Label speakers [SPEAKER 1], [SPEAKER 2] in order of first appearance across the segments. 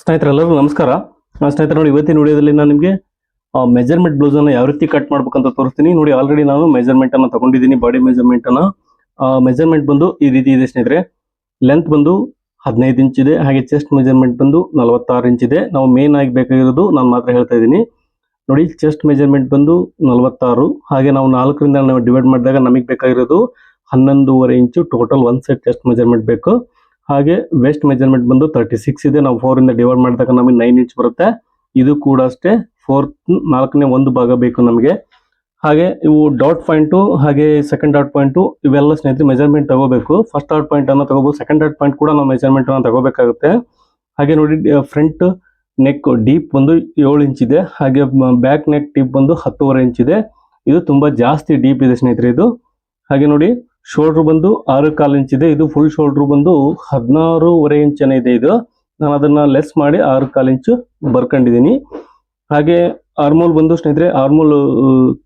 [SPEAKER 1] ಸ್ನೇಹಿತರೆಲ್ಲರಿಗೂ ನಮಸ್ಕಾರ. ಸ್ನೇಹಿತರೆ ನೋಡಿ, ಇವತ್ತಿನ ವಿಡಿಯೋದಲ್ಲಿ ನಾನು ನಿಮಗೆ ಮೆಜರ್ಮೆಂಟ್ ಬ್ಲೌಸ್ ಅನ್ನು ಯಾವ ರೀತಿ ಕಟ್ ಮಾಡ್ಬೇಕಂತ ತೋರಿಸ್ತೀನಿ. ನೋಡಿ, ಆಲ್ರೆಡಿ ನಾನು ಮೆಜರ್ಮೆಂಟ್ ಅನ್ನು ತಗೊಂಡಿದ್ದೀನಿ. ಬಾಡಿ ಮೆಜರ್ಮೆಂಟ್ ಅನ್ನ ಮೆಜರ್ಮೆಂಟ್ ಬಂದು ಈ ರೀತಿ ಇದೆ ಸ್ನೇಹಿತರೆ. ಲೆಂತ್ ಬಂದು 15 ಇಂಚ್ ಇದೆ. ಹಾಗೆ ಚೆಸ್ಟ್ ಮೆಜರ್ಮೆಂಟ್ ಬಂದು 46 ಇಂಚ್ ಇದೆ. ನಾವು ಮೇನ್ ಆಗಿ ಬೇಕಾಗಿರೋದು ನಾನು ಮಾತ್ರ ಹೇಳ್ತಾ ಇದ್ದೀನಿ. ನೋಡಿ, ಚೆಸ್ಟ್ ಮೆಜರ್ಮೆಂಟ್ ಬಂದು 46. ಹಾಗೆ ನಾವು 4ರಿಂದ ನಾವು ಡಿವೈಡ್ ಮಾಡಿದಾಗ ನಮಗೆ ಬೇಕಾಗಿರೋದು 11.5 ಇಂಚು ಟೋಟಲ್ ಒಂದು ಸೆಟ್ ಚೆಸ್ಟ್ ಮೆಜರ್ಮೆಂಟ್ ಬೇಕು. ಹಾಗೆ ವೆಸ್ಟ್ ಮೆಜರ್ಮೆಂಟ್ ಬಂದು 36 ಇದೆ. ನಾವು 4 ಇಂದ ಡಿವೈಡ್ ಮಾಡಿದಾಗ ನಮಗೆ 9 ಇಂಚ್ ಬರುತ್ತೆ. ಇದು ಕೂಡ ಅಷ್ಟೇ 4ನೇ ಒಂದು ಭಾಗ ಬೇಕು ನಮಗೆ. ಹಾಗೆ ಇವು ಡಾಟ್ ಪಾಯಿಂಟು ಹಾಗೆ ಸೆಕೆಂಡ್ ಡಾಟ್ ಪಾಯಿಂಟು ಇವೆಲ್ಲ ಸ್ನೇಹಿತರೆ ಮೆಜರ್ಮೆಂಟ್ ತಗೋಬೇಕು. ಫಸ್ಟ್ ಡಾಟ್ ಪಾಯಿಂಟ್ ಅನ್ನು ತಗೋಬಹುದು, ಸೆಕೆಂಡ್ ಡಾಟ್ ಪಾಯಿಂಟ್ ಕೂಡ ನಾವು ಮೆಜರ್ಮೆಂಟ್ ಅನ್ನು ತಗೋಬೇಕಾಗುತ್ತೆ. ಹಾಗೆ ನೋಡಿ, ಫ್ರಂಟ್ ನೆಕ್ ಡೀಪ್ ಬಂದು 7 ಇಂಚ್ ಇದೆ. ಹಾಗೆ ಬ್ಯಾಕ್ ನೆಕ್ ಡೀಪ್ ಬಂದು 10.5 ಇಂಚ್ ಇದೆ. ಇದು ತುಂಬಾ ಜಾಸ್ತಿ ಡೀಪ್ ಇದೆ ಸ್ನೇಹಿತರೆ ಇದು. ಹಾಗೆ ನೋಡಿ, ಶೋಲ್ಡರ್ ಬಂದು 6.25 ಇಂಚ್ ಇದೆ. ಇದು ಫುಲ್ ಶೋಲ್ಡರ್ ಬಂದು 16.5 ಇಂಚ್ ಇದೆ. ಇದು ನಾನು ಅದನ್ನ ಲೆಸ್ ಮಾಡಿ 6.25 ಇಂಚು ಬರ್ಕೊಂಡಿದ್ದೀನಿ. ಹಾಗೆ ಆರ್ಮೋಲ್ ಬಂದು ಸ್ನೇಹಿತರೆ, ಆರ್ಮೋಲ್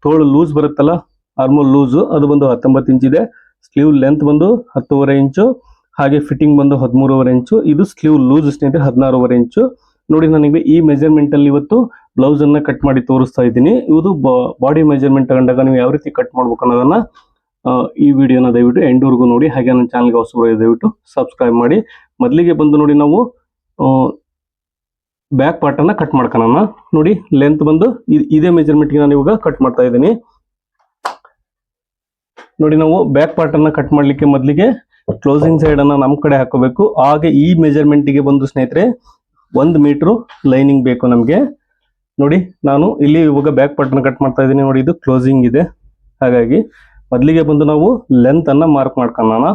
[SPEAKER 1] ತೋಳು ಲೂಸ್ ಬರುತ್ತಲ್ಲ, ಆರ್ಮೋಲ್ ಲೂಸ್ ಅದು ಬಂದು 19 ಇಂಚ್ ಇದೆ. ಸ್ಲೀವ್ ಲೆಂತ್ ಬಂದು 10.5 ಇಂಚು. ಹಾಗೆ ಫಿಟ್ಟಿಂಗ್ ಬಂದು 13.5 ಇಂಚು. ಇದು ಸ್ಲೀವ್ ಲೂಸ್ ಸ್ನೇಹಿತರೆ 16.5 ಇಂಚು. ನೋಡಿ, ನನಗೆ ಈ ಮೆಜರ್ಮೆಂಟ್ ಅಲ್ಲಿ ಇವತ್ತು ಬ್ಲೌಸ್ ಅನ್ನ ಕಟ್ ಮಾಡಿ ತೋರಿಸ್ತಾ ಇದ್ದೀನಿ. ಇದು ಬಾಡಿ ಮೆಜರ್ಮೆಂಟ್ ತಗೊಂಡಾಗ ನೀವು ಯಾವ ರೀತಿ ಕಟ್ ಮಾಡ್ಬೇಕು ಅನ್ನೋದನ್ನ ಈ ವಿಡಿಯೋನ ದಯವಿಟ್ಟು ಎಂಡ್ವರೆಗೂ ನೋಡಿ. ಹಾಗೆ ನನ್ನ ಚಾನಲ್ಗೆ ಹೊಸಬರು ದಯವಿಟ್ಟು ಸಬ್ಸ್ಕ್ರೈಬ್ ಮಾಡಿ. ಮೊದಲಿಗೆ ಬಂದು ನೋಡಿ, ನಾವು ಬ್ಯಾಕ್ ಪಾರ್ಟ್ ಅನ್ನ ಕಟ್ ಮಾಡ್ಕೊಳ್ಳೋಣ. ನೋಡಿ, ಲೆಂತ್ ಬಂದು ಇದೇ ಮೆಜರ್ಮೆಂಟ್ಗೆ ನಾನು ಇವಾಗ ಕಟ್ ಮಾಡ್ತಾ ಇದ್ದೀನಿ. ನೋಡಿ, ನಾವು ಬ್ಯಾಕ್ ಪಾರ್ಟ್ ಅನ್ನ ಕಟ್ ಮಾಡ್ಲಿಕ್ಕೆ ಮೊದಲಿಗೆ ಕ್ಲೋಸಿಂಗ್ ಸೈಡ್ ಅನ್ನ ನಮ್ಮ ಕಡೆ ಹಾಕೋಬೇಕು. ಹಾಗೆ ಈ ಮೆಜರ್ಮೆಂಟ್ಗೆ ಬಂದು ಸ್ನೇಹಿತರೆ 1 ಮೀಟರ್ ಲೈನಿಂಗ್ ಬೇಕು ನಮಗೆ. ನೋಡಿ, ನಾನು ಇಲ್ಲಿ ಇವಾಗ ಬ್ಯಾಕ್ ಪಾರ್ಟ್ ಅನ್ನ ಕಟ್ ಮಾಡ್ತಾ ಇದ್ದೀನಿ. ನೋಡಿ, ಇದು ಕ್ಲೋಸಿಂಗ್ ಇದೆ. ಹಾಗಾಗಿ ಮೊದಲಿಗೆ ಬಂದು ನಾವು ಲೆಂತ್ ಅನ್ನ ಮಾರ್ಕ್ ಮಾಡ್ಕೊಳ್ಳೋಣ.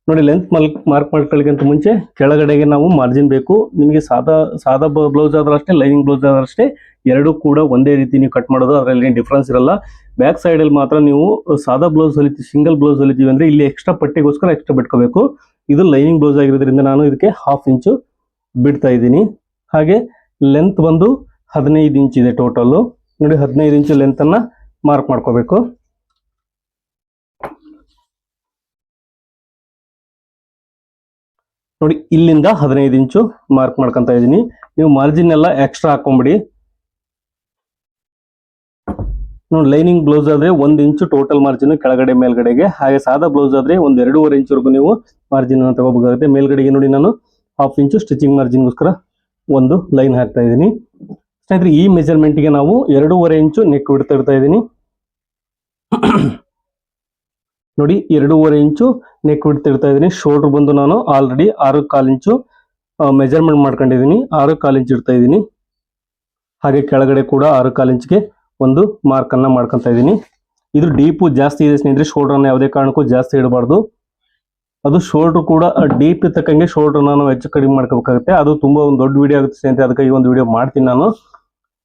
[SPEAKER 1] ನೋಡಿ, ಲೆಂತ್ ಮಾರ್ಕ್ ಮಾಡ್ಕೊಳ್ಳಿಕ್ಕಿಂತ ಮುಂಚೆ ಕೆಳಗಡೆಗೆ ನಾವು ಮಾರ್ಜಿನ್ ಬೇಕು. ನಿಮಗೆ ಸಾದಾ ಬ್ಲೌಸ್ ಆದ್ರೆ ಅಷ್ಟೇ, ಲೈನಿಂಗ್ ಬ್ಲೌಸ್ ಆದ್ರೆ ಅಷ್ಟೇ, ಎರಡೂ ಕೂಡ ಒಂದೇ ರೀತಿ ನೀವು ಕಟ್ ಮಾಡೋದು, ಅದರಲ್ಲಿ ಡಿಫ್ರೆನ್ಸ್ ಇರಲ್ಲ. ಬ್ಯಾಕ್ ಸೈಡ್ ಅಲ್ಲಿ ಮಾತ್ರ ನೀವು ಸಾದಾ ಬ್ಲೌಸ್ ಹೊಲಿತೀವಿ, ಸಿಂಗಲ್ ಬ್ಲೌಸ್ ಹೊಲಿತೀವಿ ಅಂದ್ರೆ ಇಲ್ಲಿ ಎಕ್ಸ್ಟ್ರಾ ಪಟ್ಟಿಗೋಸ್ಕರ ಎಕ್ಸ್ಟ್ರಾ ಬಿಟ್ಕೋಬೇಕು. ಇದು ಲೈನಿಂಗ್ ಬ್ಲೌಸ್ ಆಗಿರೋದ್ರಿಂದ ನಾನು ಇದಕ್ಕೆ 1/2 ಇಂಚು ಬಿಡ್ತಾ ಇದ್ದೀನಿ. ಹಾಗೆ ಲೆಂತ್ ಬಂದು 15 ಇಂಚ್ ಇದೆ ಟೋಟಲ್. ನೋಡಿ, 15 ಇಂಚು ಲೆಂತ್ ಅನ್ನ ಮಾರ್ಕ್ ಮಾಡ್ಕೋಬೇಕು. ನೋಡಿ, ಇಲ್ಲಿಂದ 15 ಇಂಚು ಮಾರ್ಕ್ ಮಾಡ್ಕೊಂತ ಇದ್ದೀನಿ. ನೀವು ಮಾರ್ಜಿನ್ ಎಲ್ಲ ಎಕ್ಸ್ಟ್ರಾ ಹಾಕೊಂಬಿಡಿ. ನೋಡಿ, ಲೈನಿಂಗ್ ಬ್ಲೌಸ್ ಆದ್ರೆ 1 ಇಂಚು ಟೋಟಲ್ ಮಾರ್ಜಿನ್ ಕೆಳಗಡೆ ಮೇಲ್ಗಡೆಗೆ. ಹಾಗೆ ಸಾದಾ ಬ್ಲೌಸ್ ಆದ್ರೆ 2.5 ಇಂಚ್ವರೆಗೂ ನೀವು ಮಾರ್ಜಿನ್ ಅನ್ನು ತಗೋಬೇಕಾಗುತ್ತೆ. ಮೇಲ್ಗಡೆಗೆ ನೋಡಿ, ನಾನು 1/2 ಇಂಚು ಸ್ಟಿಚಿಂಗ್ ಮಾರ್ಜಿನ್ಗೋಸ್ಕರ ಒಂದು ಲೈನ್ ಹಾಕ್ತಾ ಇದ್ದೀನಿ. ಸ್ನೇಹಿತರೆ, ಈ ಮೆಜರ್ಮೆಂಟ್ಗೆ ನಾವು 2.5 ಇಂಚು ನೆಕ್ ಬಿಡ್ತಾ ಇರ್ತಾ ಇದ್ದೀನಿ. ನೋಡಿ, 2.5 ಇಂಚು ನೆಕ್ ಬಿಡ್ತಿರ್ತಾ ಇದ್ದೀನಿ. ಶೋಲ್ಡರ್ ಬಂದು ನಾನು ಆಲ್ರೆಡಿ 6.25 ಇಂಚು ಮೆಜರ್ಮೆಂಟ್ ಮಾಡ್ಕೊಂಡಿದ್ದೀನಿ. 6.25 ಇಂಚ್ ಇಡ್ತಾ ಇದ್ದೀನಿ. ಹಾಗೆ ಕೆಳಗಡೆ ಕೂಡ 6.25 ಇಂಚ್ಗೆ ಒಂದು ಮಾರ್ಕ್ ಅನ್ನ ಮಾಡ್ಕೊಂತ ಇದ್ದೀನಿ. ಇದು ಡೀಪು ಜಾಸ್ತಿ ಇದೆ ಸ್ನೇಹಿತರೆ, ಶೋಲ್ಡರ್ ಅನ್ನ ಯಾವುದೇ ಕಾರಣಕ್ಕೂ ಜಾಸ್ತಿ ಇಡಬಾರ್ದು. ಅದು ಶೋಲ್ಡರ್ ಕೂಡ ಡೀಪ್ ಇರ್ತಕ್ಕಂಗೆ ಶೋಲ್ಡರ್ ನಾನು ಹೆಚ್ಚು ಕಡಿಮೆ ಮಾಡ್ಕೋಬೇಕಾಗುತ್ತೆ. ಅದು ತುಂಬಾ ಒಂದು ದೊಡ್ಡ ವಿಡಿಯೋ ಆಗುತ್ತೆ ಸ್ನೇಹಿತರೆ, ಅದಕ್ಕಾಗಿ ಒಂದು ವಿಡಿಯೋ ಮಾಡ್ತೀನಿ ನಾನು.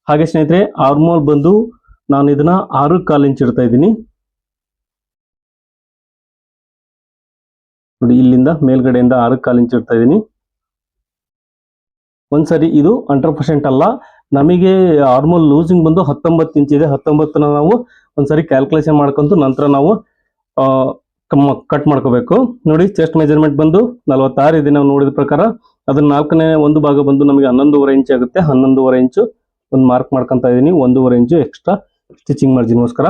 [SPEAKER 1] ಹಾಗೆ ಸ್ನೇಹಿತರೆ, ಆರ್ಮೋಲ್ ಬಂದು ನಾನು ಇದನ್ನ 6.25 ಇಂಚ್ ಇಡ್ತಾ ಇದ್ದೀನಿ. ನೋಡಿ, ಇಲ್ಲಿಂದ ಮೇಲ್ಗಡೆಯಿಂದ 6.25 ಇಂಚ್ ಇಡ್ತಾ ಇದ್ದೀನಿ. ಒಂದ್ಸರಿ ಇದು 100% ಅಲ್ಲ, ನಮಗೆ ಆರ್ಮೋಲ್ ಲೂಸಿಂಗ್ ಬಂದು 19 ಇಂಚ್ ಇದೆ. 19ನ ನಾವು ಒಂದ್ಸರಿ ಕ್ಯಾಲ್ಕುಲೇಷನ್ ಮಾಡ್ಕೊಂತು ನಂತರ ನಾವು ಕಟ್ ಮಾಡ್ಕೋಬೇಕು. ನೋಡಿ, ಚೆಸ್ಟ್ ಮೆಜರ್ಮೆಂಟ್ ಬಂದು 46 ಇದೆ ನಾವು ನೋಡಿದ ಪ್ರಕಾರ. ಅದ್ರ 4ನೇ ಒಂದು ಭಾಗ ಬಂದು ನಮಗೆ 11.5 ಇಂಚ್ ಆಗುತ್ತೆ. 11.5 ಇಂಚು ಒಂದು ಮಾರ್ಕ್ ಮಾಡ್ಕೊಂತ ಇದ್ದೀನಿ. 1.5 ಇಂಚು ಎಕ್ಸ್ಟ್ರಾ ಸ್ಟಿಚಿಂಗ್ ಮಾರ್ಜಿನ್ಗೋಸ್ಕರ.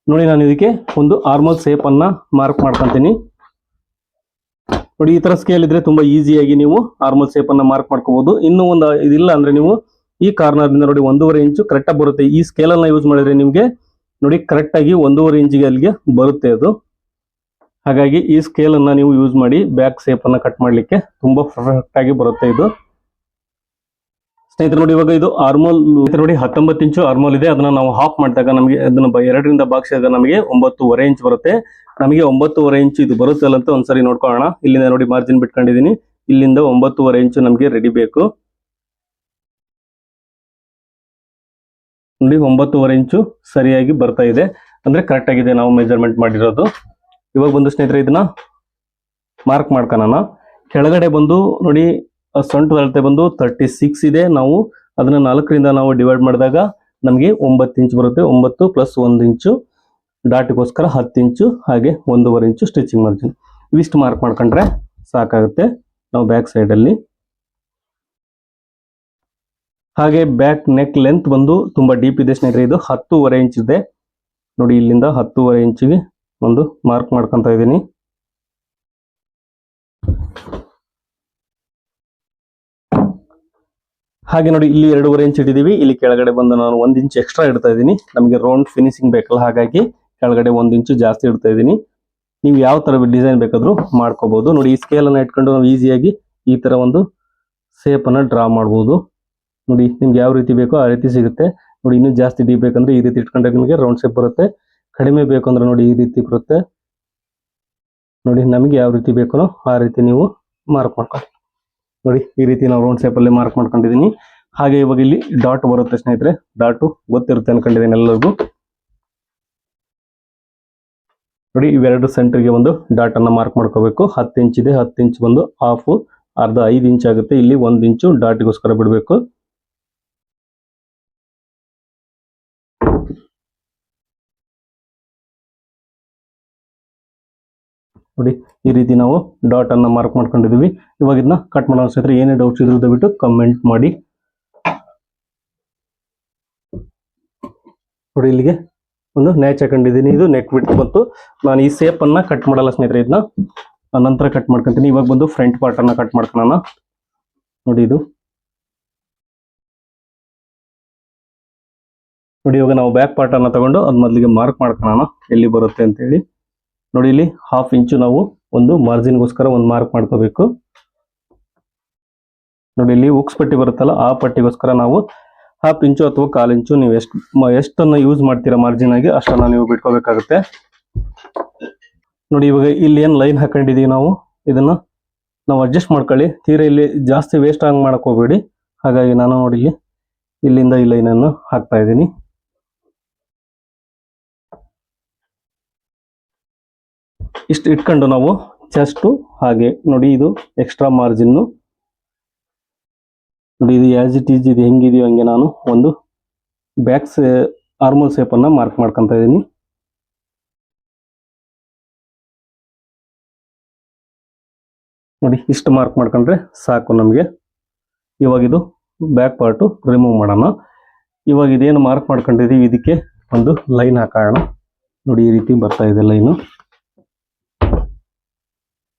[SPEAKER 1] ನೋಡಿ, ನಾನು ಇದಕ್ಕೆ ಒಂದು ಆರ್ಮೋಲ್ ಸೇಪ್ ಅನ್ನ ಮಾರ್ಕ್ ಮಾಡ್ಕೊಂತೀನಿ. ನೋಡಿ, ಈ ತರ ಸ್ಕೇಲ್ ಇದ್ರೆ ತುಂಬಾ ಈಸಿಯಾಗಿ ನೀವು ಆರ್ಮೋಲ್ ಸೇಪ್ ಅನ್ನ ಮಾರ್ಕ್ ಮಾಡ್ಕೋಬಹುದು. ಇನ್ನೂ ಒಂದು ಇದಿಲ್ಲ ಅಂದ್ರೆ ನೀವು ಈ ಕಾರ್ನರ್ ಇಂದ ನೋಡಿ 1.5 ಇಂಚು ಕರೆಕ್ಟ್ ಆಗಿ ಬರುತ್ತೆ. ಈ ಸ್ಕೇಲ್ ಅನ್ನ ಯೂಸ್ ಮಾಡಿದ್ರೆ ನಿಮ್ಗೆ ನೋಡಿ ಕರೆಕ್ಟ್ ಆಗಿ 1.5 ಇಂಚಿಗೆ ಅಲ್ಲಿಗೆ ಬರುತ್ತೆ ಅದು. ಹಾಗಾಗಿ ಈ ಸ್ಕೇಲ್ ಅನ್ನ ನೀವು ಯೂಸ್ ಮಾಡಿ ಬ್ಯಾಕ್ ಸೇಪ್ ಅನ್ನ ಕಟ್ ಮಾಡ್ಲಿಕ್ಕೆ ತುಂಬಾ ಪರ್ಫೆಕ್ಟ್ ಆಗಿ ಬರುತ್ತೆ ಇದು. ಸ್ನೇಹಿತರೆ, ನೋಡಿ, ಇವಾಗ ಇದು ಆರ್ಮೋಲ್ ನೋಡಿ 19 ಇಂಚು ಆರ್ಮೋಲ್ ಇದೆ. ಅದನ್ನ ನಾವು ಹಾಫ್ ಮಾಡಿದಾಗ ನಮಗೆ ಅದನ್ನ 2ರಿಂದ ಭಾಗಿಸಿದಾಗ ನಮಗೆ 9.5 ಇಂಚ್ ಬರುತ್ತೆ. ನಮಗೆ 9.5 ಇಂಚು ಇದು ಬರುತ್ತಲ್ಲ ಅಂತ ಒಂದ್ಸರಿ ನೋಡ್ಕೊಳ್ಳೋಣ. ಇಲ್ಲಿಂದ ನೋಡಿ ಮಾರ್ಜಿನ್ ಬಿಟ್ಕೊಂಡಿದ್ದೀನಿ. ಇಲ್ಲಿಂದ 9.5 ಇಂಚು ನಮಗೆ ರೆಡಿ ಬೇಕು. ನೋಡಿ, 9.5 ಇಂಚು ಸರಿಯಾಗಿ ಬರ್ತಾ ಇದೆ, ಅಂದ್ರೆ ಕರೆಕ್ಟ್ ಆಗಿದೆ ನಾವು ಮೆಜರ್ಮೆಂಟ್ ಮಾಡಿರೋದು. ಇವಾಗ ಬಂದು ಸ್ನೇಹಿತರೆ ಇದನ್ನ ಮಾರ್ಕ್ ಮಾಡ್ಕೊಳ್ಳೋಣ. ಕೆಳಗಡೆ ಬಂದು ನೋಡಿ, ಸೊಂಟದ ಅಳತೆ ಬಂದು 36 ಇದೆ. ನಾವು ಅದನ್ನ 4ರಿಂದ ನಾವು ಡಿವೈಡ್ ಮಾಡಿದಾಗ ನಮಗೆ 9 ಇಂಚ್ ಬರುತ್ತೆ. 9 ಪ್ಲಸ್ 1 ಇಂಚು ಡಾಟ್ಗೋಸ್ಕರ 10 ಇಂಚು, ಹಾಗೆ 1.5 ಇಂಚು ಸ್ಟಿಚಿಂಗ್ ಮಾರ್ಜಿನ್. ಇವಿಷ್ಟು ಮಾರ್ಕ್ ಮಾಡ್ಕೊಂಡ್ರೆ ಸಾಕಾಗುತ್ತೆ ನಾವು ಬ್ಯಾಕ್ ಸೈಡ್ ಅಲ್ಲಿ. ಹಾಗೆ ಬ್ಯಾಕ್ ನೆಕ್ ಲೆಂತ್ ಬಂದು ತುಂಬಾ ಡೀಪ್ ಇದೆ ಸ್ನೇಹಿತರೆ. ಇದು 10.5 ಇಂಚ್ ಇದೆ ನೋಡಿ. ಇಲ್ಲಿಂದ 10.5 ಇಂಚಿಗೆ ಒಂದು ಮಾರ್ಕ್ ಮಾಡ್ಕೊಂತ ಇದ್ದೀನಿ. ಹಾಗೆ ನೋಡಿ ಇಲ್ಲಿ 2.5 ಇಂಚ್ ಇಟ್ಟಿದೀವಿ. ಇಲ್ಲಿ ಕೆಳಗಡೆ ಬಂದು ನಾನು 1 ಇಂಚ್ ಎಕ್ಸ್ಟ್ರಾ ಇಡ್ತಾ ಇದ್ದೀನಿ. ನಮಗೆ ರೌಂಡ್ ಫಿನಿಶಿಂಗ್ ಬೇಕಲ್ಲ, ಹಾಗಾಗಿ ಕೆಳಗಡೆ 1 ಇಂಚು ಜಾಸ್ತಿ ಇಡ್ತಾ ಇದ್ದೀನಿ. ನೀವು ಯಾವ ತರ ಡಿಸೈನ್ ಬೇಕಾದ್ರೂ ಮಾಡ್ಕೋಬಹುದು. ನೋಡಿ ಈ ಸ್ಕೇಲ್ ಅನ್ನ ಇಟ್ಕೊಂಡು ನಾವು ಈಸಿಯಾಗಿ ಈ ತರ ಒಂದು ಶೇಪ್ ಅನ್ನ ಡ್ರಾ ಮಾಡಬಹುದು. ನೋಡಿ ನಿಮ್ಗೆ ಯಾವ ರೀತಿ ಬೇಕೋ ಆ ರೀತಿ ಸಿಗುತ್ತೆ. ನೋಡಿ ಇನ್ನೂ ಜಾಸ್ತಿ ಡೀಪ್ ಬೇಕಂದ್ರೆ ಈ ರೀತಿ ಇಟ್ಕೊಂಡ್ರೆ ನಿಮಗೆ ರೌಂಡ್ ಶೇಪ್ ಬರುತ್ತೆ. ಕಡಿಮೆ ಬೇಕು ಅಂದ್ರೆ ನೋಡಿ ಈ ರೀತಿ ಬರುತ್ತೆ. ನೋಡಿ ನಮಗೆ ಯಾವ ರೀತಿ ಬೇಕೋ ಆ ರೀತಿ ನೀವು ಮಾರ್ಕ್ ಮಾಡ್ಕೊಳ್ಳಿ. ನೋಡಿ ಈ ರೀತಿ ನಾವು ರೌಂಡ್ ಶೇಪ್ ಅಲ್ಲಿ ಮಾರ್ಕ್ ಮಾಡ್ಕೊಂಡಿದೀನಿ. ಹಾಗೆ ಇವಾಗ ಇಲ್ಲಿ ಡಾಟ್ ಬರುತ್ತೆ ಸ್ನೇಹಿತರೆ. ಡಾಟು ಗೊತ್ತಿರುತ್ತೆ ಅನ್ಕೊಂಡಿದ್ದೀನಿ ಎಲ್ಲರಿಗೂ. ನೋಡಿ ಇವೆರಡು ಸೆಂಟರ್ಗೆ ಒಂದು ಡಾಟ್ ಅನ್ನ ಮಾರ್ಕ್ ಮಾಡ್ಕೋಬೇಕು. 10 ಇಂಚ್ ಇದೆ, 10 ಇಂಚ್ ಬಂದು ಹಾಫ್ ಅರ್ಧ 5 ಇಂಚ್ ಆಗುತ್ತೆ. ಇಲ್ಲಿ 1 ಇಂಚು ಡಾಟ್ಗೋಸ್ಕರ ಬಿಡಬೇಕು. ನೋಡಿ ಈ ರೀತಿ ನಾವು ಡಾಟ್ ಅನ್ನ ಮಾರ್ಕ್ ಮಾಡ್ಕೊಂಡಿದೀವಿ. ಇವಾಗ ಇದನ್ನ ಕಟ್ ಮಾಡೋ ಸ್ನೇಹಿತರೆ. ಏನೇ ಡೌಟ್ಸ್ ಇದ್ರು ದಯವಿಟ್ಟು ಕಮೆಂಟ್ ಮಾಡಿ. ನೋಡಿ ಇಲ್ಲಿಗೆ ಒಂದು ನ್ಯಾಚ್ ಹಾಕೊಂಡಿದ್ದೀನಿ. ಇದು ನೆಕ್ ಬಿಟ್ ಬಂತು. ನಾನು ಈ ಸೇಪ್ ಅನ್ನ ಕಟ್ ಮಾಡಲ್ಲ ಸ್ನೇಹಿತರೆ, ಇದನ್ನ ನಂತರ ಕಟ್ ಮಾಡ್ಕೊಂತೀನಿ. ಇವಾಗ ಬಂದು ಫ್ರಂಟ್ ಪಾರ್ಟ್ ಅನ್ನ ಕಟ್ ಮಾಡ್ಕೊಳ್ಳೋಣ. ನೋಡಿ ಇದು ನೋಡಿ ಇವಾಗ ನಾವು ಬ್ಯಾಕ್ ಪಾರ್ಟ್ ಅನ್ನ ತಗೊಂಡು ಅದ್ ಮೊದಲಿಗೆ ಮಾರ್ಕ್ ಮಾಡ್ಕೊಳ್ಳೋಣ ಎಲ್ಲಿ ಬರುತ್ತೆ ಅಂತ ಹೇಳಿ. ನೋಡಿ ಇಲ್ಲಿ 1/2 ಇಂಚು ನಾವು ಒಂದು ಮಾರ್ಜಿನ್ಗೋಸ್ಕರ ಒಂದು ಮಾರ್ಕ್ ಮಾಡ್ಕೋಬೇಕು. ನೋಡಿ ಇಲ್ಲಿ ಉಕ್ಸ್ ಪಟ್ಟಿ ಬರುತ್ತಲ್ಲ, ಆ ಪಟ್ಟಿಗೋಸ್ಕರ ನಾವು 1/2 ಇಂಚು ಅಥವಾ 1/4 ಇಂಚು ನೀವು ಎಷ್ಟನ್ನ ಯೂಸ್ ಮಾಡ್ತೀರಾ ಮಾರ್ಜಿನ್ ಆಗಿ ಅಷ್ಟನ್ನ ನೀವು ಬಿಟ್ಕೋಬೇಕಾಗುತ್ತೆ. ನೋಡಿ ಇವಾಗ ಇಲ್ಲಿ ಏನ್ ಲೈನ್ ಹಾಕೊಂಡಿದೀವಿ ಇದನ್ನ ನಾವು ಅಡ್ಜಸ್ಟ್ ಮಾಡ್ಕೊಳ್ಳಿ. ತೀರಾ ಇಲ್ಲಿ ಜಾಸ್ತಿ ವೇಸ್ಟ್ ಆಗಿ ಮಾಡಕ್ ಹೋಗ್ಬೇಡಿ. ಹಾಗಾಗಿ ನಾನು ನೋಡಿ ಇಲ್ಲಿಂದ ಈ ಲೈನ್ ಅನ್ನು ಹಾಕ್ತಾ ಇದ್ದೀನಿ. ಇಷ್ಟು ಇಟ್ಕೊಂಡು ನಾವು ಚೆಸ್ಟ್ ಹಾಗೆ ನೋಡಿ ಇದು ಎಕ್ಸ್ಟ್ರಾ ಮಾರ್ಜಿನ್. ನೋಡಿ ಇದು ಆಸ್ ಇಟ್ ಈಸ್ ಇದು ಹೆಂಗಿದೆಯೋ ಹಂಗೆ ನಾನು ಒಂದು ಬ್ಯಾಕ್ ಆರ್ಮಲ್ ಶೇಪ್ ಅನ್ನ ಮಾರ್ಕ್ ಮಾಡ್ಕೊಂತ ಇದ್ದೀನಿ. ನೋಡಿ ಇಷ್ಟು ಮಾರ್ಕ್ ಮಾಡ್ಕೊಂಡ್ರೆ ಸಾಕು ನಮಗೆ. ಇವಾಗ ಇದು ಬ್ಯಾಕ್ ಪಾರ್ಟು ರಿಮೂವ್ ಮಾಡೋಣ. ಇವಾಗ ಇದೇನು ಮಾರ್ಕ್ ಮಾಡ್ಕೊಂಡಿದೀವಿ ಇದಕ್ಕೆ ಒಂದು ಲೈನ್ ಹಾಕೋಣ. ನೋಡಿ ಈ ರೀತಿ ಬರ್ತಾ ಇದೆ ಲೈನು.